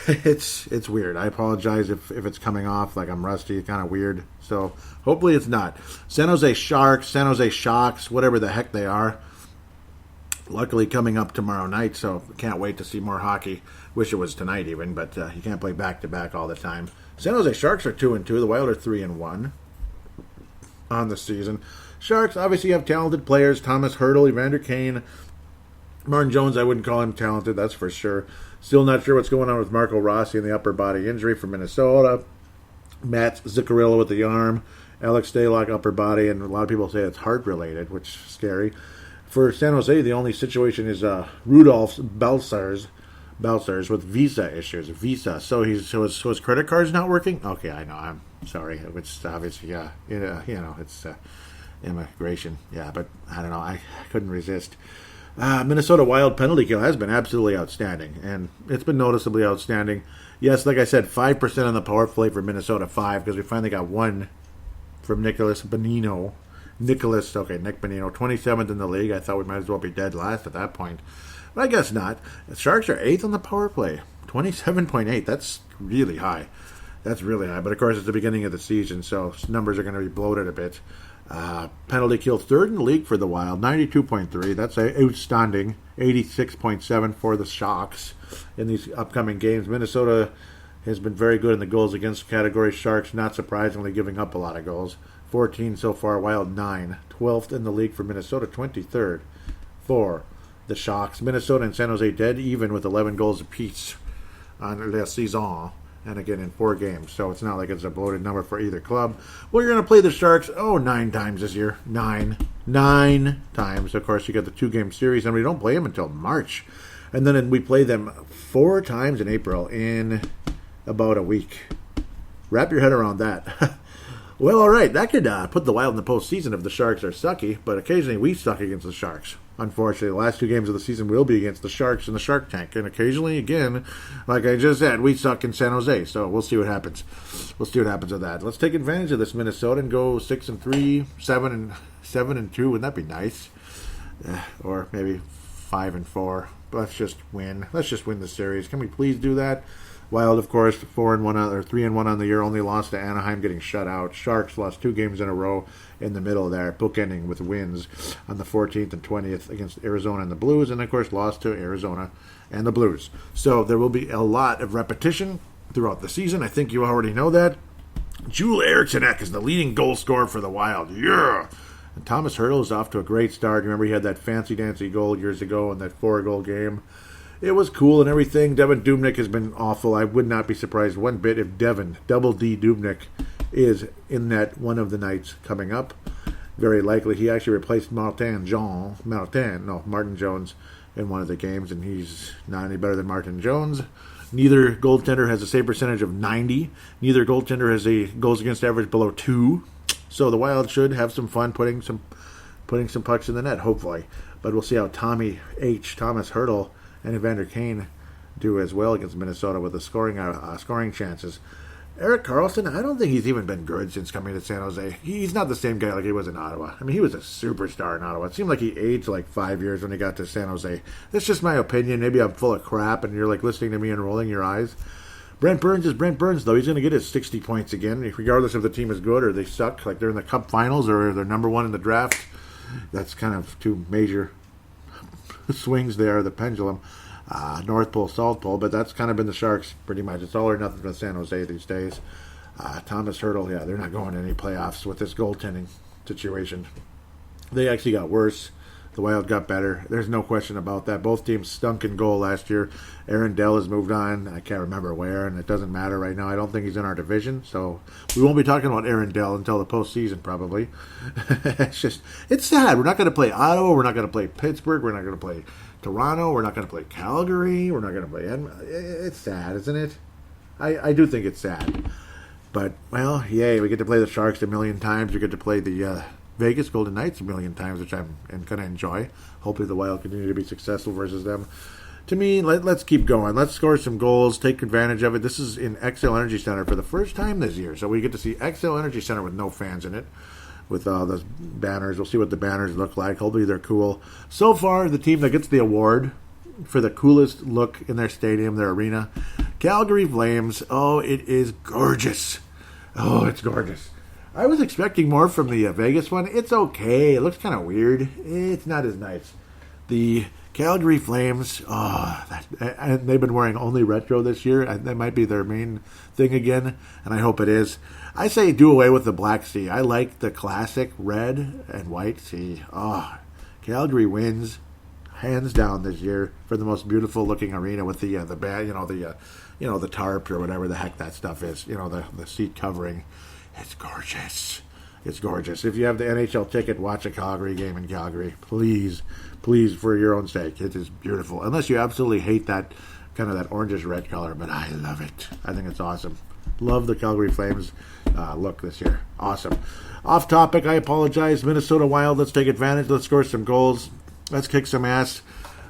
It's weird. I apologize if it's coming off like I'm rusty. It's kind of weird. So hopefully it's not. San Jose Sharks, San Jose Shocks, whatever the heck they are. Luckily coming up tomorrow night, so can't wait to see more hockey. Wish it was tonight even, but you can't play back-to-back all the time. San Jose Sharks are 2-2. The Wild are 3-1 on the season. Sharks obviously have talented players. Thomas Hertl, Evander Kane, Martin Jones. I wouldn't call him talented, that's for sure. Still not sure what's going on with Marco Rossi and the upper body injury from Minnesota. Matt Zuccarello with the arm. Alex Stalock upper body, and a lot of people say it's heart-related, which is scary. For San Jose, the only situation is Rudolph Balcers with visa issues. So his credit card's not working? Okay, I know. I'm sorry. It's obviously, it's immigration. Yeah, but I don't know. I couldn't resist. Minnesota Wild penalty kill has been absolutely outstanding, and it's been noticeably outstanding. Yes, like I said, 5% on the power play for Minnesota, 5, because we finally got one from Nick Bonino, 27th in the league. I thought we might as well be dead last at that point, but I guess not. The Sharks are 8th on the power play, 27.8. That's really high. But of course, it's the beginning of the season, so numbers are going to be bloated a bit. Penalty kill 3rd in the league for the Wild, 92.3. That's outstanding. 86.7 for the Sharks in these upcoming games. Minnesota has been very good in the goals against category. Sharks, not surprisingly, giving up a lot of goals. 14 so far, Wild 9. 12th in the league for Minnesota, 23rd for the Sharks. Minnesota and San Jose dead even with 11 goals apiece on la saison. And again, in 4 games. So it's not like it's a bloated number for either club. Well, you're going to play the Sharks, 9 times this year. 9 times. Of course, you got the 2-game series, and we don't play them until March. And then we play them 4 times in April in about a week. Wrap your head around that. Well, all right. That could put the Wild in the postseason if the Sharks are sucky, but occasionally we suck against the Sharks. Unfortunately, the last 2 games of the season will be against the Sharks in the Shark Tank. And occasionally, again, like I just said, we suck in San Jose. So we'll see what happens. We'll see what happens with that. Let's take advantage of this Minnesota and go 6-3, 7-2. Wouldn't that be nice? Or maybe 5-4. Let's just win. Let's just win the series. Can we please do that? Wild, of course, 4-1 or 3-1 on the year. Only lost to Anaheim, getting shut out. Sharks lost 2 games in a row in the middle there, bookending with wins on the 14th and 20th against Arizona and the Blues, and of course lost to Arizona and the Blues. So there will be a lot of repetition throughout the season. I think you already know that. Joel Eriksson Ek is the leading goal scorer for the Wild. Yeah. And Thomas Hertl is off to a great start. Remember, he had that fancy-dancy goal years ago in that 4-goal game. It was cool and everything. Devin Dubnyk has been awful. I would not be surprised one bit if Devin, Double D Dubnyk, is in that one of the nights coming up. Very likely. He actually replaced Martin Jones in one of the games, and he's not any better than Martin Jones. Neither goaltender has a save percentage of 90. Neither goaltender has a goals against average below 2. So the Wild should have some fun putting some pucks in the net, hopefully. But we'll see how Thomas Hertl, and Evander Kane do as well against Minnesota with the scoring chances. Erik Karlsson, I don't think he's even been good since coming to San Jose. He's not the same guy like he was in Ottawa. I mean, he was a superstar in Ottawa. It seemed like he aged like 5 years when he got to San Jose. That's just my opinion. Maybe I'm full of crap and you're like listening to me and rolling your eyes. Brent Burns is Brent Burns, though. He's going to get his 60 points again, regardless if the team is good or they suck, like they're in the Cup Finals or they're number 1 in the draft. That's kind of 2 major swings there, the pendulum. North Pole, South Pole, but that's kind of been the Sharks pretty much. It's all or nothing for San Jose these days. Thomas Hertl, they're not going to any playoffs with this goaltending situation. They actually got worse. The Wild got better. There's no question about that. Both teams stunk in goal last year. Aaron Dell has moved on. I can't remember where, and it doesn't matter right now. I don't think he's in our division, so we won't be talking about Aaron Dell until the postseason, probably. It's sad. We're not going to play Ottawa. We're not going to play Pittsburgh. We're not going to play Toronto. We're not going to play Calgary. We're not going to play Edmonton. It's sad, isn't it? I do think it's sad. But, well, yay. We get to play the Sharks a million times. We get to play the Vegas Golden Knights a million times, which I'm going to enjoy. Hopefully the Wild continue to be successful versus them. To me, let's keep going. Let's score some goals, take advantage of it. This is in XL Energy Center for the first time this year. So we get to see XL Energy Center with no fans in it, with those banners. We'll see what the banners look like. Hopefully they're cool. So far, the team that gets the award for the coolest look in their stadium, their arena. Calgary Flames, oh, it is gorgeous. Oh, it's gorgeous. I was expecting more from the Vegas one. It's okay. It looks kind of weird. It's not as nice. The Calgary Flames, and they've been wearing only retro this year. That might be their main thing again, and I hope it is. I say do away with the black sea. I like the classic red and white sea. Calgary wins hands down this year for the most beautiful looking arena with the band, the tarp or whatever the heck that stuff is. The seat covering. It's gorgeous. It's gorgeous. If you have the NHL ticket, watch a Calgary game in Calgary. Please, for your own sake. It is beautiful. Unless you absolutely hate that kind of that orangish red color, but I love it. I think it's awesome. Love the Calgary Flames look this year. Awesome. Off topic, I apologize. Minnesota Wild, let's take advantage. Let's score some goals. Let's kick some ass.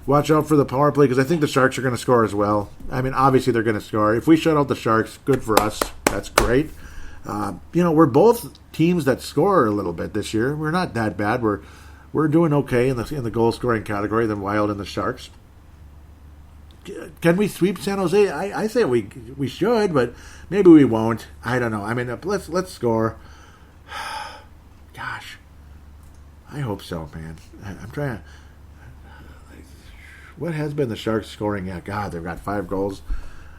Watch out for the power play because I think the Sharks are going to score as well. I mean, obviously they're going to score. If we shut out the Sharks, good for us. That's great. We're both teams that score a little bit this year. We're not that bad. We're doing okay in the goal scoring category, the Wild and the Sharks. Can we sweep San Jose? I say we should, but maybe we won't. I don't know. I mean, let's score. Gosh, I hope so, man. I'm trying to. What has been the Sharks scoring? Yeah, God, they've got 5 goals.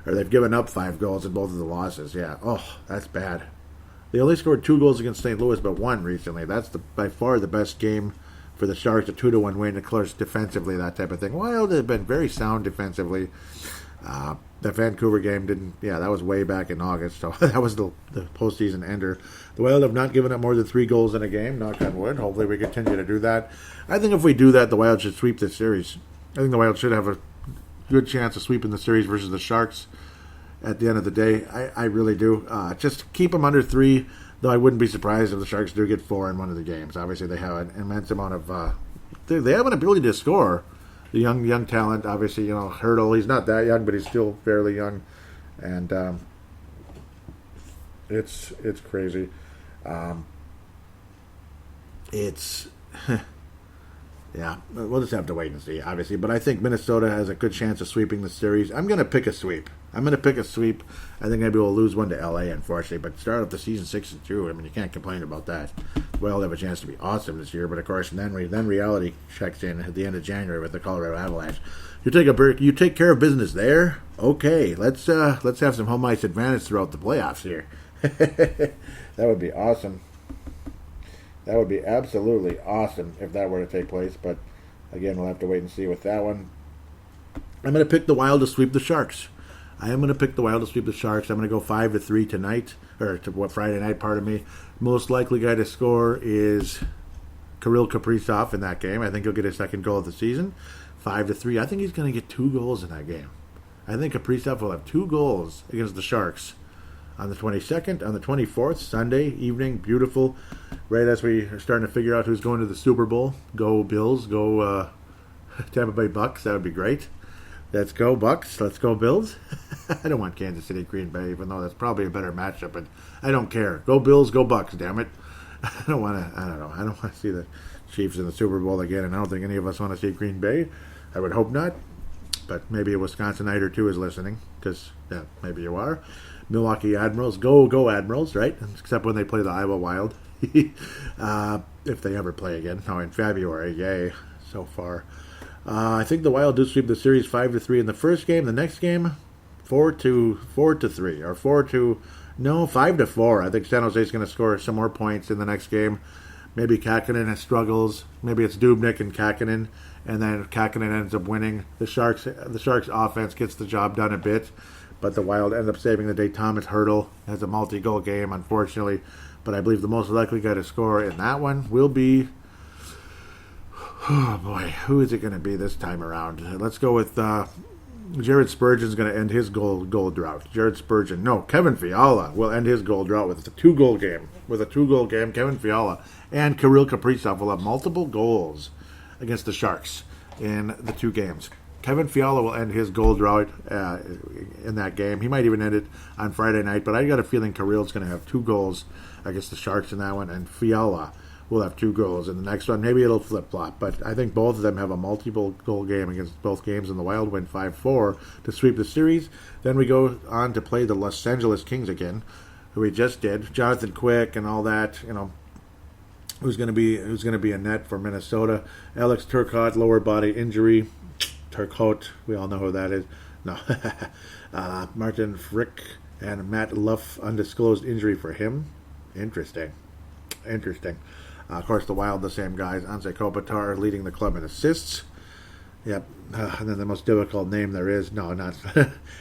Or they've given up 5 goals in both of the losses. Yeah. Oh, that's bad. They only scored 2 goals against St. Louis, but 1 recently. That's by far the best game for the Sharks, a 2-1 win. Of course, defensively, that type of thing. Wild have been very sound defensively. The Vancouver game didn't. Yeah, that was way back in August, so that was the postseason ender. The Wild have not given up more than 3 goals in a game. Knock on wood. Hopefully, we continue to do that. I think if we do that, the Wild should sweep this series. I think the Wild should have a good chance of sweeping the series versus the Sharks at the end of the day. I really do. Just keep them under 3, though I wouldn't be surprised if the Sharks do get 4 in one of the games. Obviously, they have an immense amount of... they have an ability to score. The young talent, obviously, Hurdle, he's not that young, but he's still fairly young. And it's crazy. Yeah, we'll just have to wait and see, obviously. But I think Minnesota has a good chance of sweeping the series. I'm going to pick a sweep. I think maybe we'll lose one to LA, unfortunately. But start off the season 6-2. I mean, you can't complain about that. Well, they have a chance to be awesome this year. But, of course, then reality checks in at the end of January with the Colorado Avalanche. You take a break. You take care of business there. Okay, let's have some home ice advantage throughout the playoffs here. That would be awesome. That would be absolutely awesome if that were to take place. But, again, we'll have to wait and see with that one. I'm going to pick the Wild to sweep the Sharks. I'm going to pick the Wild to sweep the Sharks. I'm going to go 5-3 tonight. Friday night, pardon me. Most likely guy to score is Kirill Kaprizov in that game. I think he'll get his second goal of the season. 5-3. I think he's going to get 2 goals in that game. I think Kaprizov will have 2 goals against the Sharks. On the 22nd, on the 24th, Sunday evening, beautiful. Right as we are starting to figure out who's going to the Super Bowl. Go Bills, go Tampa Bay Bucks. That would be great. Let's go Bucks. Let's go Bills. I don't want Kansas City, Green Bay, even though that's probably a better matchup. But I don't care. Go Bills, go Bucks. Damn it. I don't want to see the Chiefs in the Super Bowl again, and I don't think any of us want to see Green Bay. I would hope not. But maybe a Wisconsinite or two is listening, because maybe you are. Milwaukee Admirals, go Admirals, right? Except when they play the Iowa Wild. If they ever play again. No, in February, yay, so far. I think the Wild do sweep the series 5-3 in the first game. The next game, 4-3, or 5-4. I think San Jose is going to score some more points in the next game. Maybe Kakkonen struggles. Maybe it's Dubnyk and Kakkonen, and then Kakkonen ends up winning. The Sharks offense gets the job done a bit, but the Wild end up saving the day. Thomas Hurdle has a multi-goal game, unfortunately. But I believe the most likely guy to score in that one will be... Oh, boy. Who is it going to be this time around? Let's go with... Jared Spurgeon's going to end his goal drought. Kevin Fiala will end his goal drought with a 2-goal game. Kevin Fiala and Kirill Kaprizov will have multiple goals against the Sharks in the 2 games. Kevin Fiala will end his goal drought in that game. He might even end it on Friday night, but I got a feeling Kirill's going to have 2 goals against the Sharks in that one, and Fiala will have 2 goals. In the next one, maybe it'll flip-flop. But I think both of them have a multiple goal game against both games, and the Wild win 5-4 to sweep the series. Then we go on to play the Los Angeles Kings again, who we just did. Jonathan Quick and all that, who's going to be a net for Minnesota. Alex Turcotte, lower body injury. Turcotte, we all know who that is. No. Martin Frick and Matt Luff, undisclosed injury for him. Interesting. Of course, the Wild, the same guys. Anze Kopitar leading the club in assists. Yep. And then the most difficult name there is, no, not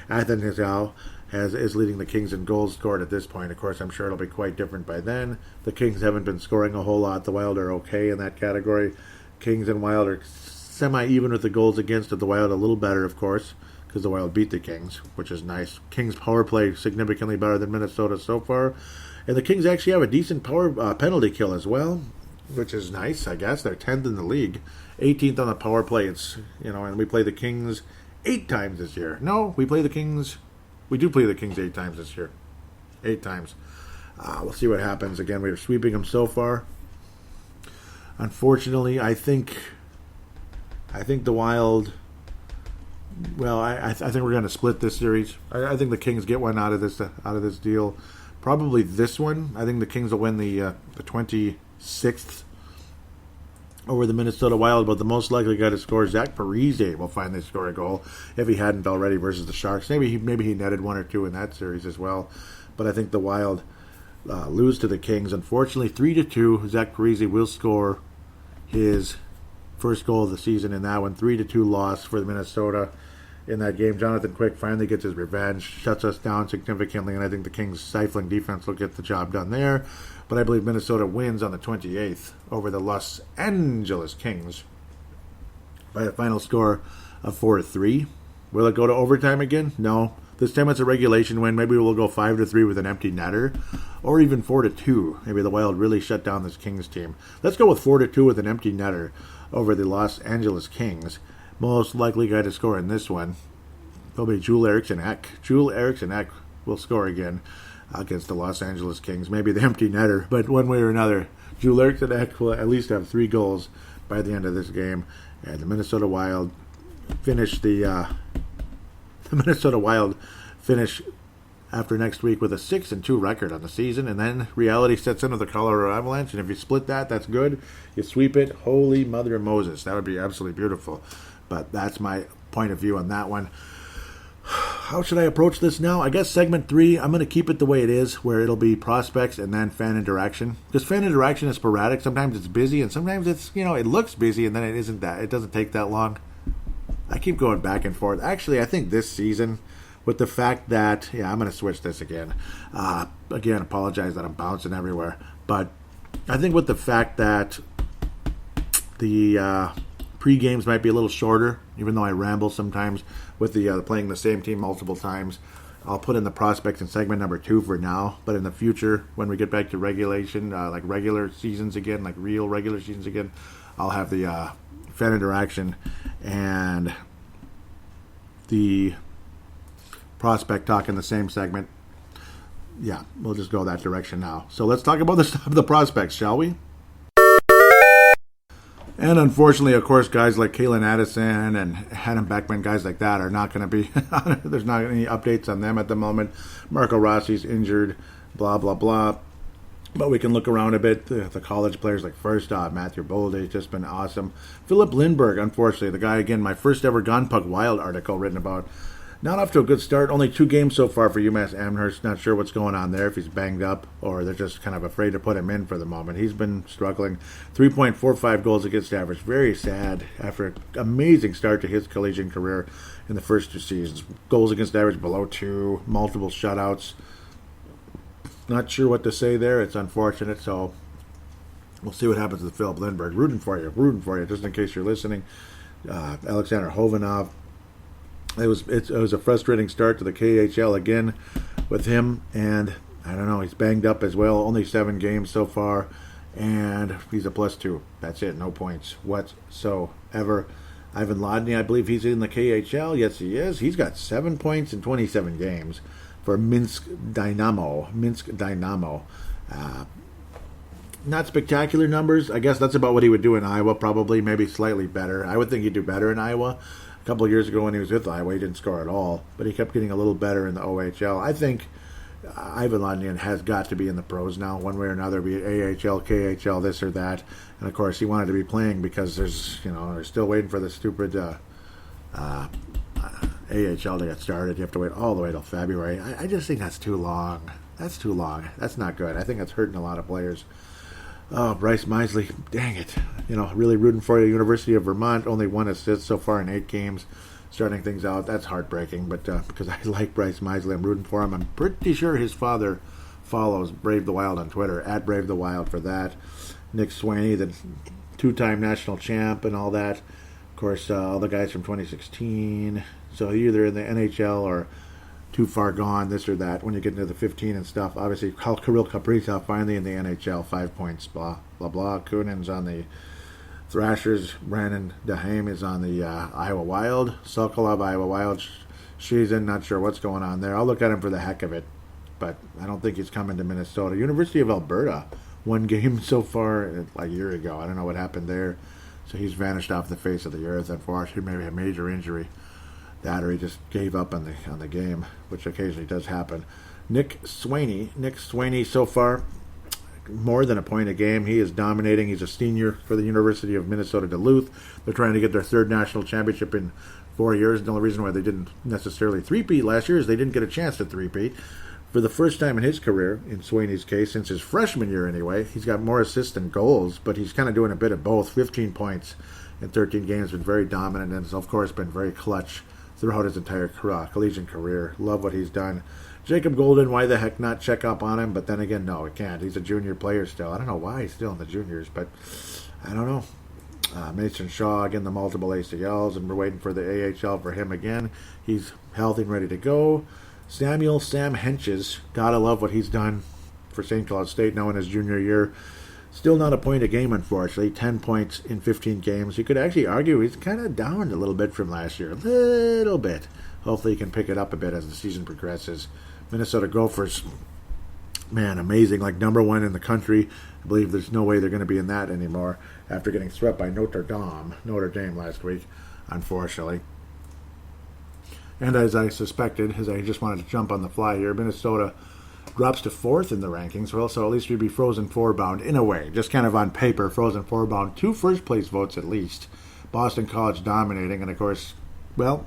Athan Hizal is leading the Kings in goals scored at this point. Of course, I'm sure it'll be quite different by then. The Kings haven't been scoring a whole lot. The Wild are okay in that category. Kings and Wild are semi-even with the goals against, but the Wild a little better, of course, because the Wild beat the Kings, which is nice. Kings power play significantly better than Minnesota so far. And the Kings actually have a decent power penalty kill as well, which is nice, I guess. They're 10th in the league, 18th on the power play. It's, and we play the Kings 8 times this year. No, we do play the Kings 8 times this year. 8 times. We'll see what happens. Again, we're sweeping them so far. Unfortunately, I think the Wild. Well, I think we're going to split this series. I think the Kings get one out of this deal. Probably this one. I think the Kings will win the 26th over the Minnesota Wild, but the most likely guy to score, Zach Parise, will finally score a goal if he hadn't already versus the Sharks. Maybe he netted 1 or 2 in that series as well. But I think the Wild lose to the Kings. Unfortunately, 3-2. Zach Parise will score his first goal of the season in that one. 3-2 loss for the Minnesota in that game. Jonathan Quick finally gets his revenge, shuts us down significantly, and I think the Kings' stifling defense will get the job done there. But I believe Minnesota wins on the 28th over the Los Angeles Kings by a final score of 4-3. Will it go to overtime again? No. This time it's a regulation win. Maybe we'll go 5-3 with an empty netter, or even 4-2. Maybe the Wild really shut down this Kings team. Let's go with 4-2 with an empty netter over the Los Angeles Kings. Most likely guy to score in this one will be Joel Eriksson Ek. Joel Eriksson Ek will score again against the Los Angeles Kings. Maybe the empty netter, but one way or another, Joel Eriksson Ek will at least have 3 goals by the end of this game. And the Minnesota Wild finish finish after next week with a 6-2 record on the season, and then reality sets in with the Colorado Avalanche. And if you split that, that's good. You sweep it, holy mother of Moses, that would be absolutely beautiful. But that's my point of view on that one. How should I approach this now? I guess segment 3, I'm going to keep it the way it is, where it'll be prospects and then fan interaction. Because fan interaction is sporadic. Sometimes it's busy, and sometimes it's, it looks busy, and then it isn't that. It doesn't take that long. I keep going back and forth. Actually, I think this season, with the fact that, I'm going to switch this again. Again, apologize that I'm bouncing everywhere. But I think with the fact that the pre-games might be a little shorter, even though I ramble sometimes with the playing the same team multiple times, I'll put in the prospects in segment number 2 for now. But in the future, when we get back to regulation, like regular seasons again, like real regular seasons again, I'll have the fan interaction and the prospect talk in the same segment. Yeah, we'll just go that direction now. So let's talk about the prospects, shall we? And unfortunately, of course, guys like Kalen Addison and Adam Beckman, guys like that, are not going to be, there's not any updates on them at the moment. Marco Rossi's injured, blah, blah, blah. But we can look around a bit. The college players like Matthew Boldy's just been awesome. Philip Lindbergh, unfortunately, the guy, again, my first ever Gone Puck Wild article written about. Not off to a good start. Only 2 games so far for UMass Amherst. Not sure what's going on there, if he's banged up or they're just kind of afraid to put him in for the moment. He's been struggling. 3.45 goals against average. Very sad after an amazing start to his collegiate career in the first 2 seasons. Goals against average below 2. Multiple shutouts. Not sure what to say there. It's unfortunate, so we'll see what happens with Philip Lindbergh. Rooting for you, just in case you're listening. Alexander Hovanov. It was a frustrating start to the KHL again with him, and I don't know, he's banged up as well. Only 7 games so far, and he's a +2. That's it, no points whatsoever. Ivan Lodny, I believe he's in the KHL. Yes, he is. He's got 7 points in 27 games for Minsk Dynamo. not spectacular numbers. I guess that's about what he would do in Iowa, probably, maybe slightly better. I would think he'd do better in Iowa. A couple of years ago when he was with Iowa, he didn't score at all, but he kept getting a little better in the OHL. I think Ivan Lundin has got to be in the pros now, one way or another, be it AHL, KHL, this or that. And of course, he wanted to be playing because they're still waiting for the stupid AHL to get started. You have to wait all the way till February. I just think that's too long. That's too long. That's not good. I think that's hurting a lot of players. Oh, Bryce Mightily, dang it. Really rooting for you. University of Vermont, only 1 assist so far in 8 games. Starting things out, that's heartbreaking. But because I like Bryce Mightily, I'm rooting for him. I'm pretty sure his father follows Brave the Wild on Twitter, at Brave the Wild for that. Nick Swaney, the 2-time national champ and all that. Of course, all the guys from 2016. So either in the NHL or too far gone, this or that, when you get into the 15 and stuff. Obviously, Kirill Kaprizov finally in the NHL, 5 points, blah, blah, blah. Kunin's on the Thrashers. Brandon Dehame is on the Iowa Wild. Sokolov, Iowa Wild. She's in, not sure what's going on there. I'll look at him for the heck of it, but I don't think he's coming to Minnesota. University of Alberta, 1 game so far, like a year ago. I don't know what happened there. So he's vanished off the face of the earth, unfortunately. Maybe a major injury. That, or he just gave up on the game, which occasionally does happen. Nick Swaney so far, more than a point a game. He is dominating. He's a senior for the University of Minnesota Duluth. They're trying to get their 3rd national championship in 4 years. The only reason why they didn't necessarily three-peat last year is they didn't get a chance to three-peat. For the first time in his career, in Swaney's case, since his freshman year anyway, he's got more assists than goals, but he's kind of doing a bit of both. 15 points in 13 games, been very dominant, and has, of course, been very clutch throughout his entire collegiate career. Love what he's done. Jacob Golden, why the heck not check up on him? But then again, no, it can't. He's a junior player still. I don't know why he's still in the juniors, but I don't know. Mason Shaw, again, the multiple ACLs, and we're waiting for the AHL for him again. He's healthy and ready to go. Sam Henches, gotta love what he's done for St. Cloud State now in his junior year. Still not a point a game, unfortunately. 10 points in 15 games. You could actually argue he's kind of down a little bit from last year. A little bit. Hopefully he can pick it up a bit as the season progresses. Minnesota Gophers, man, amazing. Like #1 in the country. I believe there's no way they're going to be in that anymore after getting swept by Notre Dame last week, unfortunately. And as I suspected, as I just wanted to jump on the fly here, Minnesota drops to 4th in the rankings. Well, so at least we'd be Frozen 4 bound in a way, just kind of on paper, Frozen 4 bound. 2 first-place votes at least. Boston College dominating, and of course, well,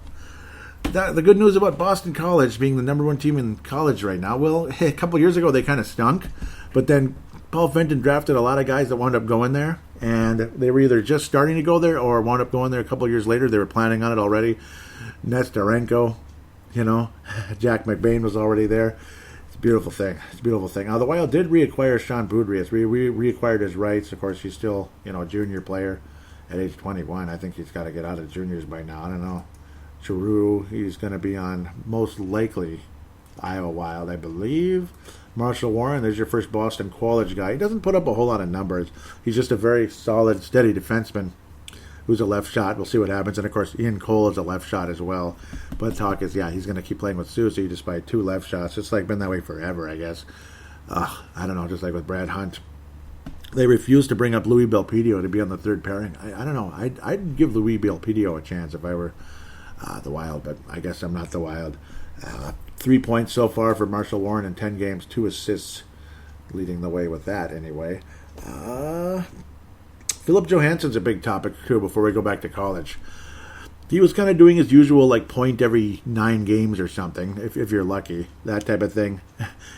the good news about Boston College being the #1 team in college right now, well, a couple years ago they kind of stunk, but then Paul Fenton drafted a lot of guys that wound up going there, and they were either just starting to go there or wound up going there a couple years later. They were planning on it already. Nesterenko, Jack McBain was already there. It's a beautiful thing. The Wild did reacquire Sean Boudreas. We reacquired his rights. Of course, he's still, a junior player at age 21. I think he's got to get out of juniors by now. I don't know. Giroux, he's going to be on most likely Iowa Wild, I believe. Marshall Warren, there's your first Boston College guy. He doesn't put up a whole lot of numbers. He's just a very solid, steady defenseman who's a left shot. We'll see what happens. And, of course, Ian Cole is a left shot as well. But talk is, he's going to keep playing with Susie despite 2 left shots. It's been that way forever, I guess. I don't know, just like with Brad Hunt. They refused to bring up Louis Belpedio to be on the 3rd pairing. I don't know. I'd give Louis Belpedio a chance if I were the Wild, but I guess I'm not the Wild. 3 points so far for Marshall Warren in 10 games, 2 assists, leading the way with that anyway. Philip Johansson's a big topic, too, before we go back to college. He was kind of doing his usual, point every 9 games or something, if you're lucky, that type of thing.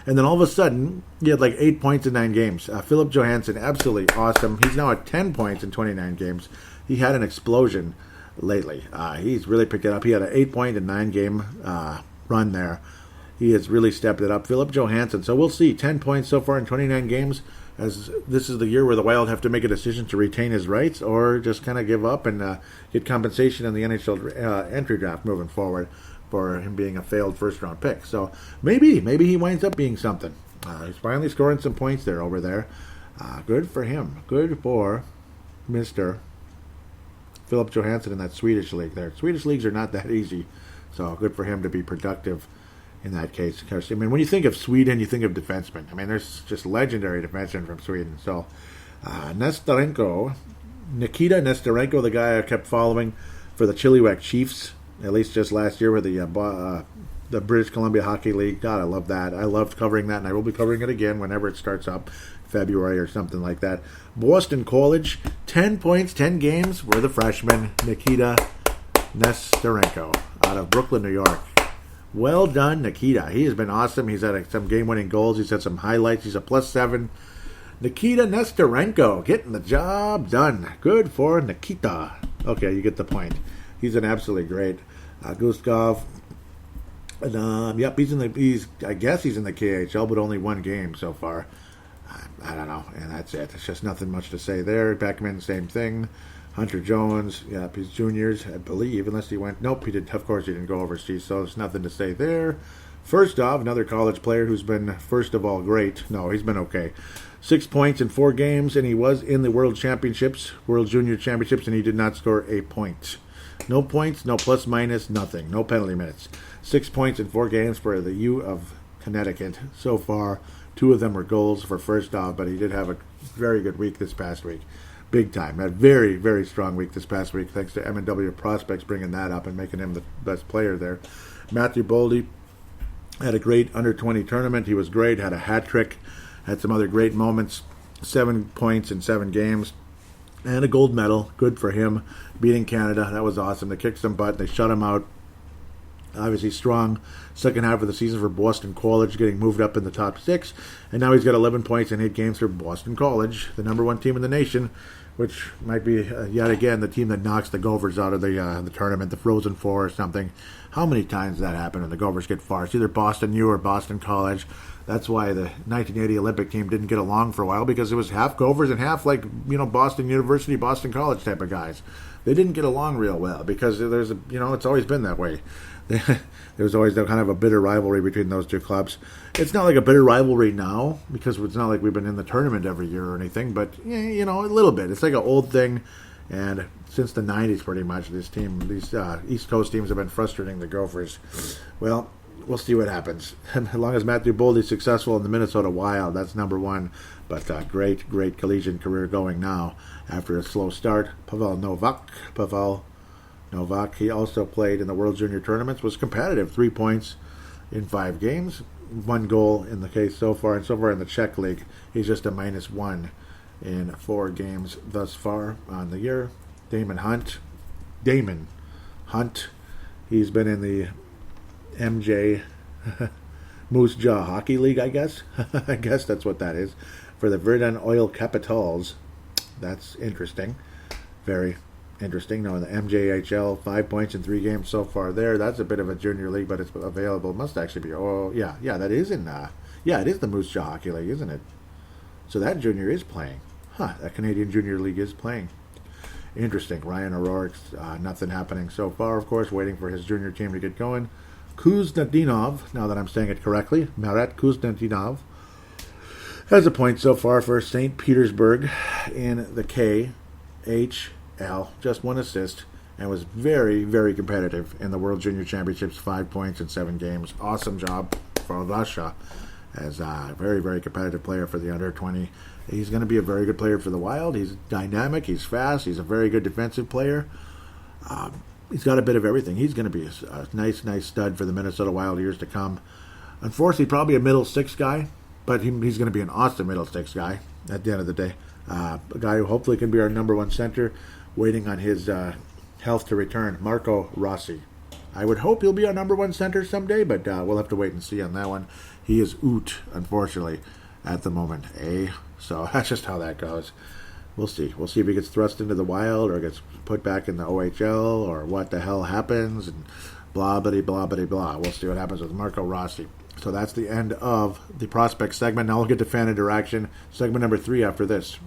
And then all of a sudden, he had 8 points in 9 games. Philip Johansson, absolutely awesome. He's now at 10 points in 29 games. He had an explosion lately. He's really picked it up. He had an 8-point and 9-game run there. He has really stepped it up. Philip Johansson. So we'll see. 10 points so far in 29 games. As this is the year where the Wild have to make a decision to retain his rights or just kind of give up and get compensation in the NHL entry draft moving forward for him being a failed first-round pick. So maybe he winds up being something. He's finally scoring some points there over there. Good for him. Good for Mr. Philip Johansson in that Swedish league there. Swedish leagues are not that easy, so good for him to be productive in that case. Because, I mean, when you think of Sweden, you think of defensemen. I mean, there's just legendary defensemen from Sweden. So, Nikita Nesterenko, the guy I kept following for the Chilliwack Chiefs, at least just last year with the British Columbia Hockey League. God, I love that. I loved covering that, and I will be covering it again whenever it starts up, February or something like that. Boston College, 10 points, 10 games, were the freshman, Nikita Nesterenko, out of Brooklyn, New York. Well done, Nikita. He has been awesome. He's had some game-winning goals. He's had some highlights. He's a +7. Nikita Nesterenko getting the job done. Good for Nikita. Okay, you get the point. He's an absolutely great. Guskov. Yep, I guess he's in the KHL, but only one game so far. I don't know, and that's it. It's just nothing much to say there. Beckman, same thing. Hunter Jones, yep, he's juniors, I believe, unless he went. Nope, he did. Of course, he didn't go overseas, so there's nothing to say there. First off, another college player who's been, first of all, great. No, he's been okay. 6 points in 4 games, and he was in the World Championships, World Junior Championships, and he did not score a point. No points, no plus minus, nothing. No penalty minutes. 6 points in 4 games for the U of Connecticut so far. 2 of them were goals for first off, but he did have a very good week this past week. Big time. A very, very strong week this past week, thanks to M&W Prospects bringing that up and making him the best player there. Matthew Boldy had a great under-20 tournament. He was great, had a hat trick, had some other great moments. 7 points in 7 games. And a gold medal. Good for him. Beating Canada. That was awesome. They kicked some butt. They shut him out. Obviously strong second half of the season for Boston College, getting moved up in the top 6. And now he's got 11 points in 8 games for Boston College, the number 1 team in the nation, which might be, yet again, the team that knocks the Gophers out of the tournament, the Frozen Four or something. How many times does that happen and the Gophers get far? It's either Boston U or Boston College. That's why the 1980 Olympic team didn't get along for a while, because it was half Gophers and half, Boston University, Boston College type of guys. They didn't get along real well because it's always been that way. There's always kind of a bitter rivalry between those two clubs. It's not like a bitter rivalry now, because it's not like we've been in the tournament every year or anything, but, a little bit. It's like an old thing, and since the 90s pretty much, these East Coast teams have been frustrating the Gophers. Well, we'll see what happens. As long as Matthew Boldy's successful in the Minnesota Wild, that's number 1. But great collegiate career going now after a slow start. Pavel Novak, he also played in the World Junior Tournaments, was competitive. 3 points in 5 games, 1 goal in the case so far. And so far in the Czech League, he's just a -1 in 4 games thus far on the year. Damon Hunt, he's been in the MJ Moose Jaw Hockey League, I guess. I guess that's what that is. For the Verdun Oil Capitals. That's interesting. Very interesting. No, in the MJHL, 5 points in 3 games so far there. That's a bit of a junior league, but it's available. It must actually be, that is in, it is the Moose Jaw Hockey League, isn't it? So that junior is playing. That Canadian Junior League is playing. Interesting. Ryan O'Rourke's, nothing happening so far, of course, waiting for his junior team to get going. Kuznetsov, now that I'm saying it correctly, Marat Kuznetsov, has a point so far for St. Petersburg in the KHL. Just 1 assist, and was very, very competitive in the World Junior Championships. 5 points in 7 games. Awesome job for Russia as a very, very competitive player for the under-20. He's going to be a very good player for the Wild. He's dynamic. He's fast. He's a very good defensive player. He's got a bit of everything. He's going to be a nice stud for the Minnesota Wild years to come. Unfortunately, probably a middle 6 guy, but he's going to be an awesome middle 6 guy at the end of the day. A guy who hopefully can be our number 1 center, waiting on his health to return. Marco Rossi. I would hope he'll be our number 1 center someday, but we'll have to wait and see on that one. He is out, unfortunately, at the moment. So that's just how that goes. We'll see. We'll see if he gets thrust into the Wild or gets put back in the OHL or what the hell happens and blah, blah, blah, blah, blah. We'll see what happens with Marco Rossi. So that's the end of the prospect segment. Now we'll get to fan interaction. Segment number 3 after this.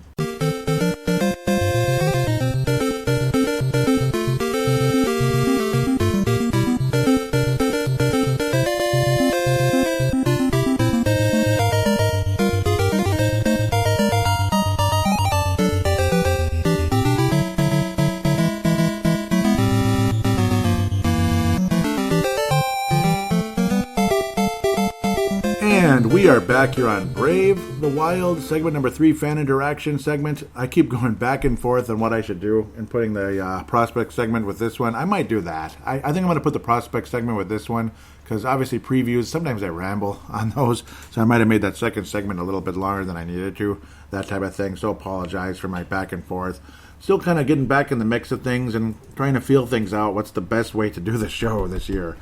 are back here on Brave the Wild, segment number 3, fan interaction segment. I keep going back and forth on what I should do and putting the prospect segment with this one. I might do that. I think I'm going to put the prospect segment with this one because obviously previews, sometimes I ramble on those, so I might have made that second segment a little bit longer than I needed to, that type of thing. So apologize for my back and forth. Still kind of getting back in the mix of things and trying to feel things out. What's the best way to do the show this year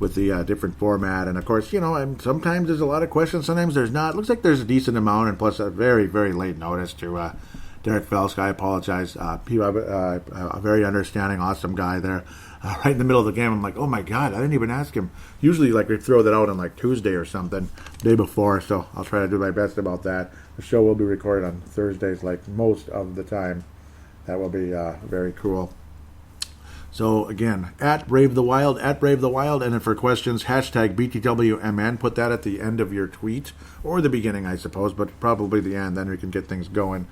with the different format? And of course, sometimes there's a lot of questions, sometimes there's not. Looks like there's a decent amount, and plus a very, very late notice to Derek Felsk. I apologize. He a very understanding, awesome guy there. Right in the middle of the game, I'm like, oh my God, I didn't even ask him. Usually, we throw that out on Tuesday or something, day before, so I'll try to do my best about that. The show will be recorded on Thursdays, most of the time. That will be very cool. So again, at Brave the Wild, and then for questions, hashtag BTWMN. Put that at the end of your tweet, or the beginning, I suppose, but probably the end. Then we can get things going.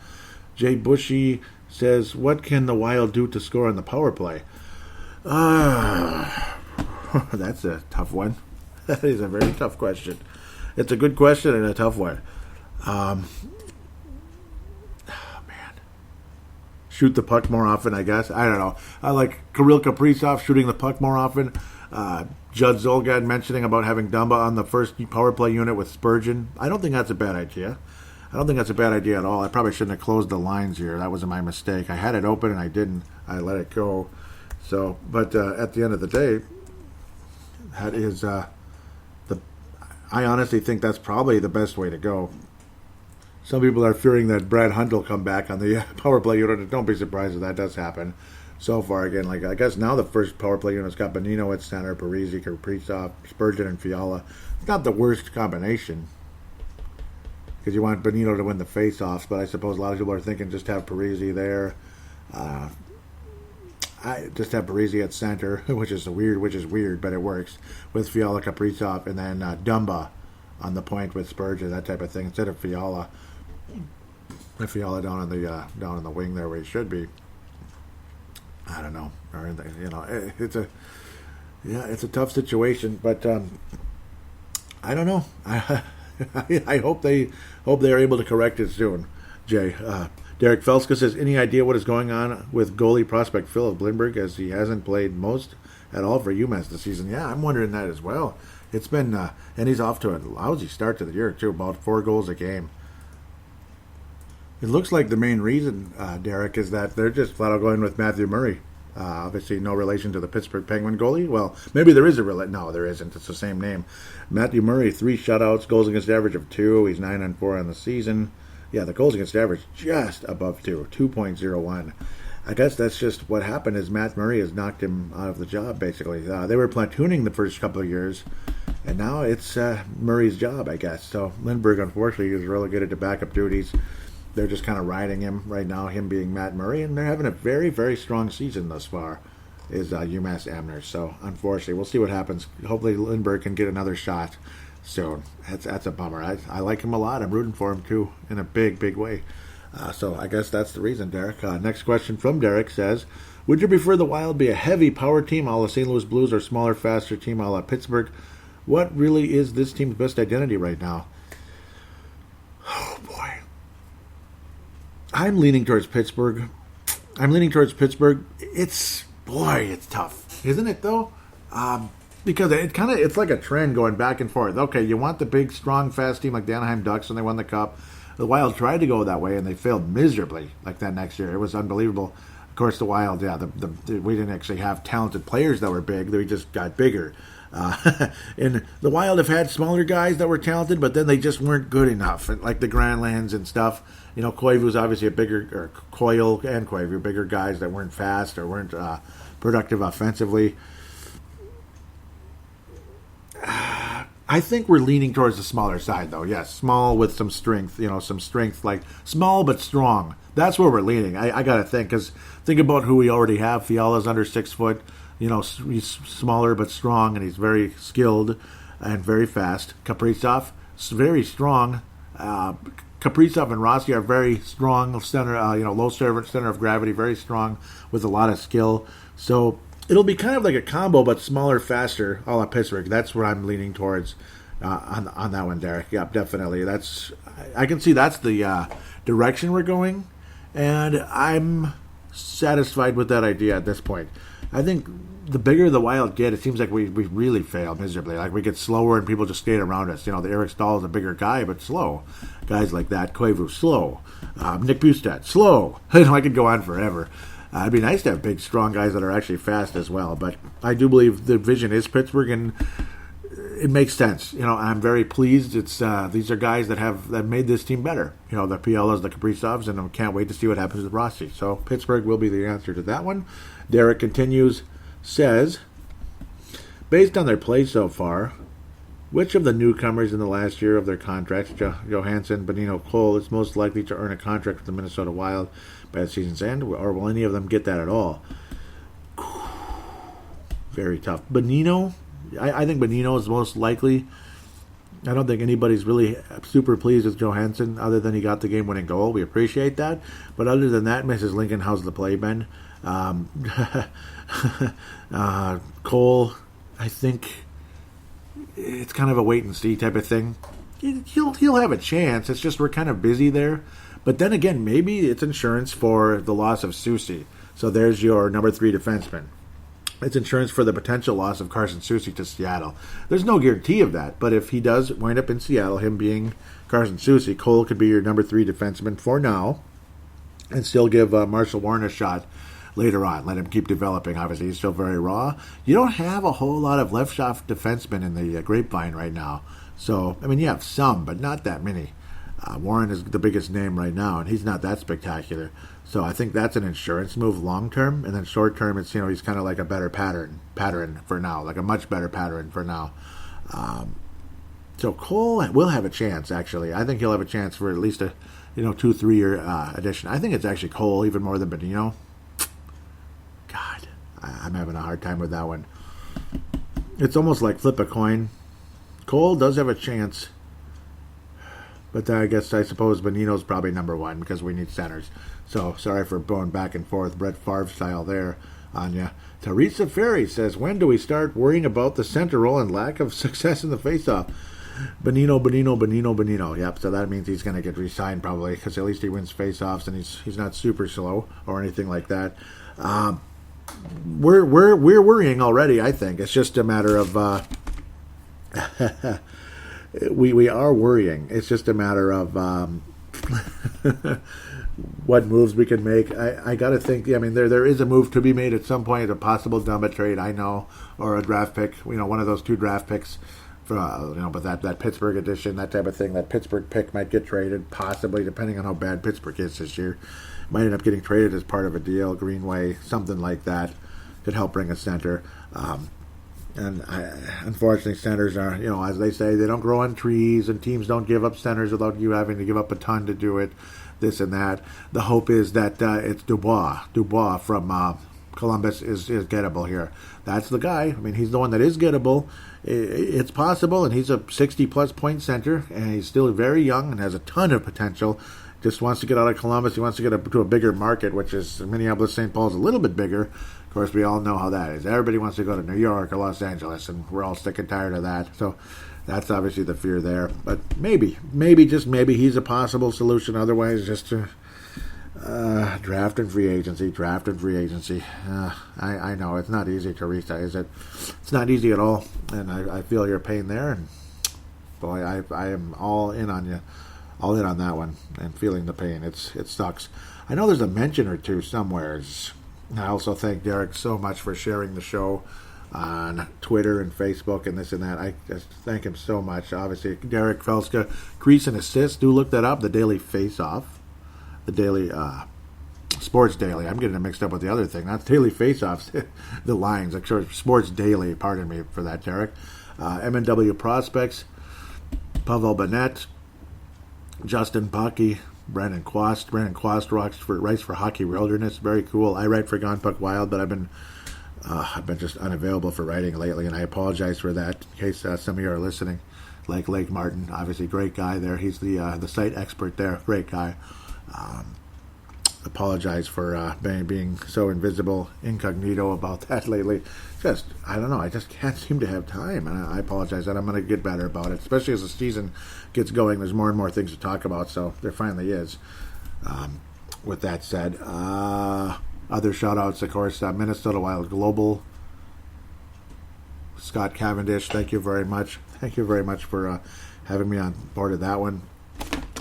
Jay Bushy says, "What can the Wild do to score on the power play?" That's a tough one. That is a very tough question. It's a good question and a tough one. Shoot the puck more often, I guess. I don't know. I like Kirill Kaprizov shooting the puck more often. Judd Zulgad mentioning about having Dumba on the first power play unit with Spurgeon. I don't think that's a bad idea. I don't think that's a bad idea at all. I probably shouldn't have closed the lines here. That was my mistake. I had it open and I didn't. I let it go. So, but at the end of the day, that is I honestly think that's probably the best way to go. Some people are fearing that Brad Hunt will come back on the power play unit. Don't be surprised if that does happen. So far, again, I guess now the first power play unit's got Bonino at center, Parise, Kaprizov, Spurgeon, and Fiala. It's not the worst combination because you want Bonino to win the face-offs, but I suppose a lot of people are thinking just have Parise there. I just have Parise at center, which is weird, but it works, with Fiala, Kaprizov, and then Dumba on the point with Spurgeon, that type of thing, instead of Fiala. Fiala down on the wing there where he should be. I don't know. It's a tough situation, but I don't know. I hope they are able to correct it soon. Jay, Derek Felska says, any idea what is going on with goalie prospect Philip Lindbergh, as he hasn't played most at all for UMass this season? Yeah, I'm wondering that as well. It's been, and he's off to a lousy start to the year too, about 4 goals a game. It looks like the main reason, Derek, is that they're just flat out going with Matthew Murray. Obviously, no relation to the Pittsburgh Penguin goalie. Well, maybe there is a relation. No, there isn't. It's the same name. Matthew Murray, 3 shutouts, goals against average of 2. He's 9-4 on the season. Yeah, the goals against average just above 2, 2.01. I guess that's just what happened is Matt Murray has knocked him out of the job, basically. They were platooning the first couple of years, and now it's Murray's job, I guess. So Lindbergh, unfortunately, is relegated to backup duties. They're just kind of riding him right now, him being Matt Murray, and they're having a very, very strong season thus far, is UMass Amherst. So, unfortunately, we'll see what happens. Hopefully, Lindbergh can get another shot soon. That's a bummer. I like him a lot. I'm rooting for him, too, in a big, big way. So, I guess that's the reason, Derek. Next question from Derek says, would you prefer the Wild be a heavy power team a la St. Louis Blues or smaller, faster team a la Pittsburgh? What really is this team's best identity right now? Oh, boy. I'm leaning towards Pittsburgh. It's tough, isn't it though? Because it's like a trend going back and forth. Okay, you want the big, strong, fast team like the Anaheim Ducks when they won the Cup. The Wild tried to go that way and they failed miserably like that next year. It was unbelievable. Of course, the Wild, we didn't actually have talented players that were big. They just got bigger. And the Wild have had smaller guys that were talented, but then they just weren't good enough, like the Granlands and stuff. Koivu was obviously Coyle and Koivu, bigger guys that weren't fast or weren't productive offensively. I think we're leaning towards the smaller side, though. Yes, small with some strength, like small but strong. That's where we're leaning. I got to think, because think about who we already have. Fiala's under 6 foot. He's smaller but strong, and he's very skilled and very fast. Kaprizov is very strong. Kaprizov and Rossi are very strong center, low center of gravity, very strong with a lot of skill. So it'll be kind of like a combo, but smaller, faster, a la Pittsburgh. That's where I'm leaning towards. on that one, Derek. Yep, definitely. I can see that's the direction we're going, and I'm satisfied with that idea at this point. I think the bigger the Wild get, it seems like we really fail miserably. Like we get slower and people just skate around us. The Eric Stahl is a bigger guy, but slow. Guys like that, Koivu, slow. Nick Bustad, slow. I could go on forever. It'd be nice to have big, strong guys that are actually fast as well. But I do believe the vision is Pittsburgh, and it makes sense. I'm very pleased. It's these are guys that made this team better. The Pielas, the Kaprizovs, and I can't wait to see what happens with Rossi. So Pittsburgh will be the answer to that one. Derek continues, says, based on their play so far, which of the newcomers in the last year of their contracts, Johansson, Bonino, Cole, is most likely to earn a contract with the Minnesota Wild by the season's end, or will any of them get that at all? Very tough. Bonino, I think Bonino is most likely. I don't think anybody's really super pleased with Johansson other than he got the game-winning goal. We appreciate that. But other than that, Mrs. Lincoln, how's the play been? Cole, I think it's kind of a wait-and-see type of thing. He'll have a chance. It's just we're kind of busy there. But then again, maybe it's insurance for the loss of Soucy. So there's your number 3 defenseman. It's insurance for the potential loss of Carson Soucy to Seattle. There's no guarantee of that, but if he does wind up in Seattle, him being Carson Soucy, Cole could be your number 3 defenseman for now and still give Marshall Warren a shot later on. Let him keep developing. Obviously, he's still very raw. You don't have a whole lot of left-shot defensemen in the grapevine right now. So, you have some, but not that many. Warren is the biggest name right now, and he's not that spectacular. So I think that's an insurance move long-term, and then short-term, it's, he's kind of like a better pattern for now, like a much better pattern for now. So Cole will have a chance, actually. I think he'll have a chance for at least a 2-3 year addition. I think it's actually Cole even more than Bonino. God, I'm having a hard time with that one. It's almost like flip a coin. Cole does have a chance, but I suppose Bonino's probably number 1 because we need centers. So sorry for going back and forth, Brett Favre style there on you. Teresa Ferry says, when do we start worrying about the center role and lack of success in the faceoff? Bonino. Yep, so that means he's going to get re-signed probably because at least he wins faceoffs and he's not super slow or anything like that. We're worrying already, I think. It's just a matter of we are worrying. It's just a matter of what moves we can make. I got to think, there is a move to be made at some point, a possible Dumba trade, I know, or a draft pick, one of those 2 draft picks for, but that Pittsburgh edition, that type of thing, that Pittsburgh pick might get traded, possibly, depending on how bad Pittsburgh is this year. Might end up getting traded as part of a deal, Greenway, something like that, could help bring a center. And unfortunately, centers are, as they say, they don't grow on trees, and teams don't give up centers without you having to give up a ton to do it, this and that. The hope is that it's Dubois. Dubois from Columbus is gettable here. That's the guy. He's the one that is gettable. It's possible, and he's a 60-plus point center, and he's still very young and has a ton of potential. Just wants to get out of Columbus. He wants to get to a bigger market, which is Minneapolis, St. Paul's a little bit bigger. Of course, we all know how that is. Everybody wants to go to New York or Los Angeles, and we're all sick and tired of that. So that's obviously the fear there. But maybe, just maybe he's a possible solution. Otherwise, just to draft and free agency. I know it's not easy, Teresa, is it? It's not easy at all, and I feel your pain there. And boy, I am all in on you. All in on that one and feeling the pain. It sucks. I know there's a mention or two somewhere. I also thank Derek so much for sharing the show on Twitter and Facebook and this and that. I just thank him so much. Obviously, Derek Felska, crease and assist. Do look that up. The Daily Face-Off. The Daily Sports Daily. I'm getting it mixed up with the other thing. That's Daily Face-Offs. The lines. I'm sure Sports Daily. Pardon me for that, Derek. MNW Prospects. Pavel Bennett. Justin Bucky, Brandon Quast. Brandon Quast writes for Hockey Wilderness. Very cool. I write for Gone Puck Wild, but I've been just unavailable for writing lately, and I apologize for that. In case some of you are listening, like Lake Martin, obviously great guy there. He's the site expert there. Great guy. apologize for being so invisible, incognito about that lately. Just, I don't know, I just can't seem to have time, and I apologize, and I'm going to get better about it, especially as the season gets going. There's more and more things to talk about, so there finally is. With that said, other shout-outs, of course, Minnesota Wild Global, Scott Cavendish, thank you very much. Thank you very much for having me on board of that one.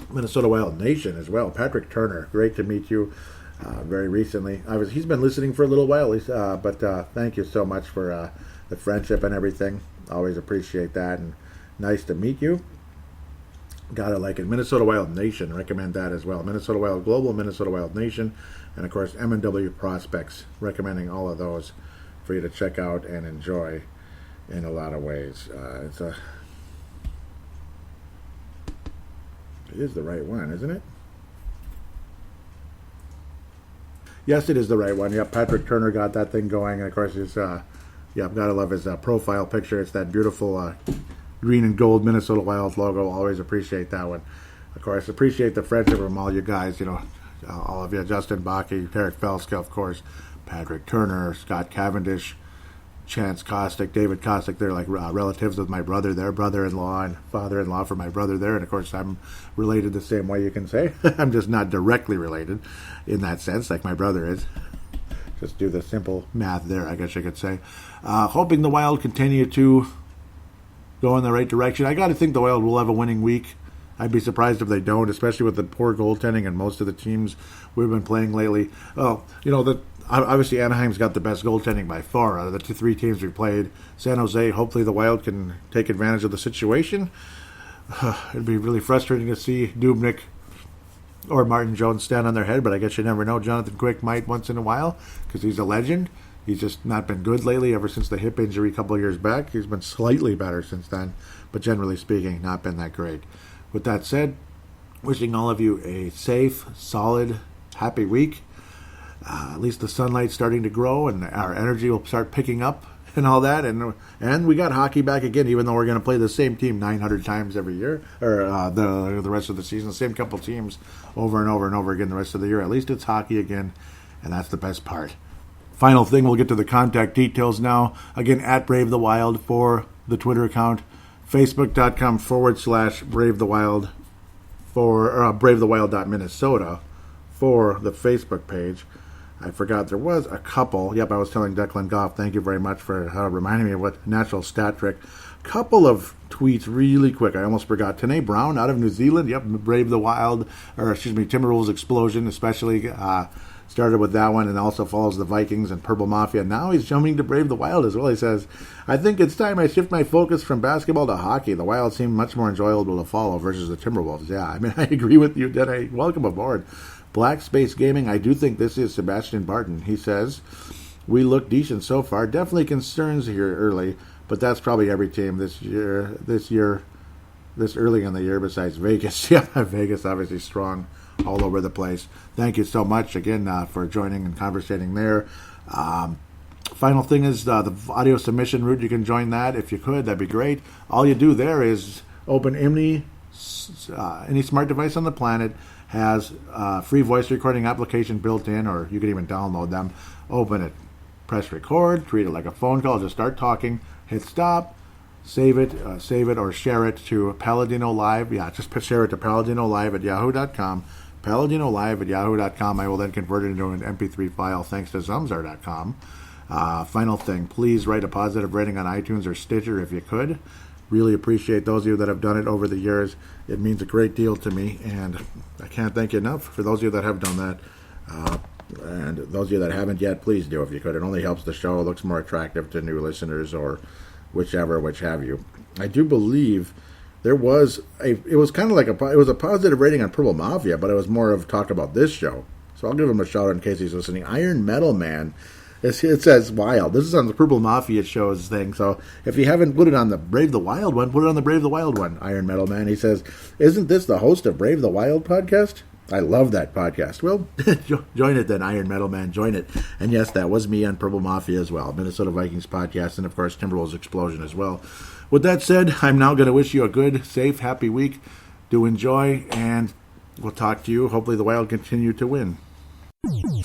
Minnesota Wild Nation as well. Patrick Turner, great to meet you very recently. He's been listening for a little while, but thank you so much for the friendship and everything. Always appreciate that, and nice to meet you. Gotta like it. Minnesota Wild Nation, recommend that as well. Minnesota Wild Global, Minnesota Wild Nation, and of course M&W Prospects, recommending all of those for you to check out and enjoy in a lot of ways. It is the right one, isn't it? Yes, it is the right one. Yep, Patrick Turner got that thing going. And of course, gotta love his profile picture. It's that beautiful green and gold Minnesota Wild logo. Always appreciate that one. Of course, appreciate the friendship from all you guys. All of you. Justin Bakke, Derek Felska, of course, Patrick Turner, Scott Cavendish, Chance Kostick, David Kostick. They're like relatives with my brother, their brother-in-law and father-in-law for my brother there. And of course, I'm related the same way you can say. I'm just not directly related in that sense, like my brother is. Just do the simple math there, I guess you could say. Hoping the Wild continue to go in the right direction. I got to think the Wild will have a winning week. I'd be surprised if they don't, especially with the poor goaltending and most of the teams we've been playing lately. Obviously, Anaheim's got the best goaltending by far out of the three teams we've played. San Jose, hopefully the Wild can take advantage of the situation. It'd be really frustrating to see Dubnyk or Martin Jones stand on their head, but I guess you never know. Jonathan Quick might once in a while because he's a legend. He's just not been good lately ever since the hip injury a couple of years back. He's been slightly better since then, but generally speaking, not been that great. With that said, wishing all of you a safe, solid, happy week. At least the sunlight's starting to grow and our energy will start picking up and all that. And we got hockey back again, even though we're going to play the same team 900 times every year, or the rest of the season, the same couple teams over and over and over again the rest of the year. At least it's hockey again, and that's the best part. Final thing, we'll get to the contact details now. Again, at Brave the Wild for the Twitter account, facebook.com/Brave the Wild for bravethewild.minnesota for the Facebook page. I forgot there was a couple. Yep, I was telling Declan Goff, thank you very much for reminding me of what natural stat trick. Couple of tweets really quick. I almost forgot. Tanae Brown out of New Zealand. Yep, Brave the Wild, Timberwolves Explosion, especially started with that one and also follows the Vikings and Purple Mafia. Now he's jumping to Brave the Wild as well. He says, I think it's time I shift my focus from basketball to hockey. The Wild seem much more enjoyable to follow versus the Timberwolves. Yeah, I mean, I agree with you, Tanae. Welcome aboard. Black Space Gaming, I do think this is Sebastian Barton. He says, we look decent so far. Definitely concerns here early, but that's probably every team this early in the year besides Vegas. Yeah, Vegas obviously strong all over the place. Thank you so much again for joining and conversating there. Final thing is the audio submission route. You can join that if you could. That'd be great. All you do there is open any smart device on the planet has a free voice recording application built in, or you can even download them. Open it, press record, treat it like a phone call, just start talking, hit stop, save it or share it to paladinolive. Yeah, just share it to paladinolive@yahoo.com. paladinolive@yahoo.com. I will then convert it into an MP3 file thanks to Zumzar.com. Final thing, please write a positive rating on iTunes or Stitcher if you could. Really appreciate those of you that have done it over the years. It means a great deal to me, and I can't thank you enough for those of you that have done that. And those of you that haven't yet, please do if you could. It only helps the show. It looks more attractive to new listeners or which have you. I do believe it was kind of like it was a positive rating on Purple Mafia, but it was more of talk about this show. So I'll give him a shout out in case he's listening. Iron Metal Man. It says Wild. This is on the Purple Mafia show's thing. So if you haven't put it on the Brave the Wild one, put it on the Brave the Wild one. Iron Metal Man. He says, isn't this the host of Brave the Wild podcast? I love that podcast. Well, join it then, Iron Metal Man. Join it. And yes, that was me on Purple Mafia as well. Minnesota Vikings podcast, and of course, Timberwolves Explosion as well. With that said, I'm now going to wish you a good, safe, happy week. Do enjoy, and we'll talk to you. Hopefully the Wild continue to win. you.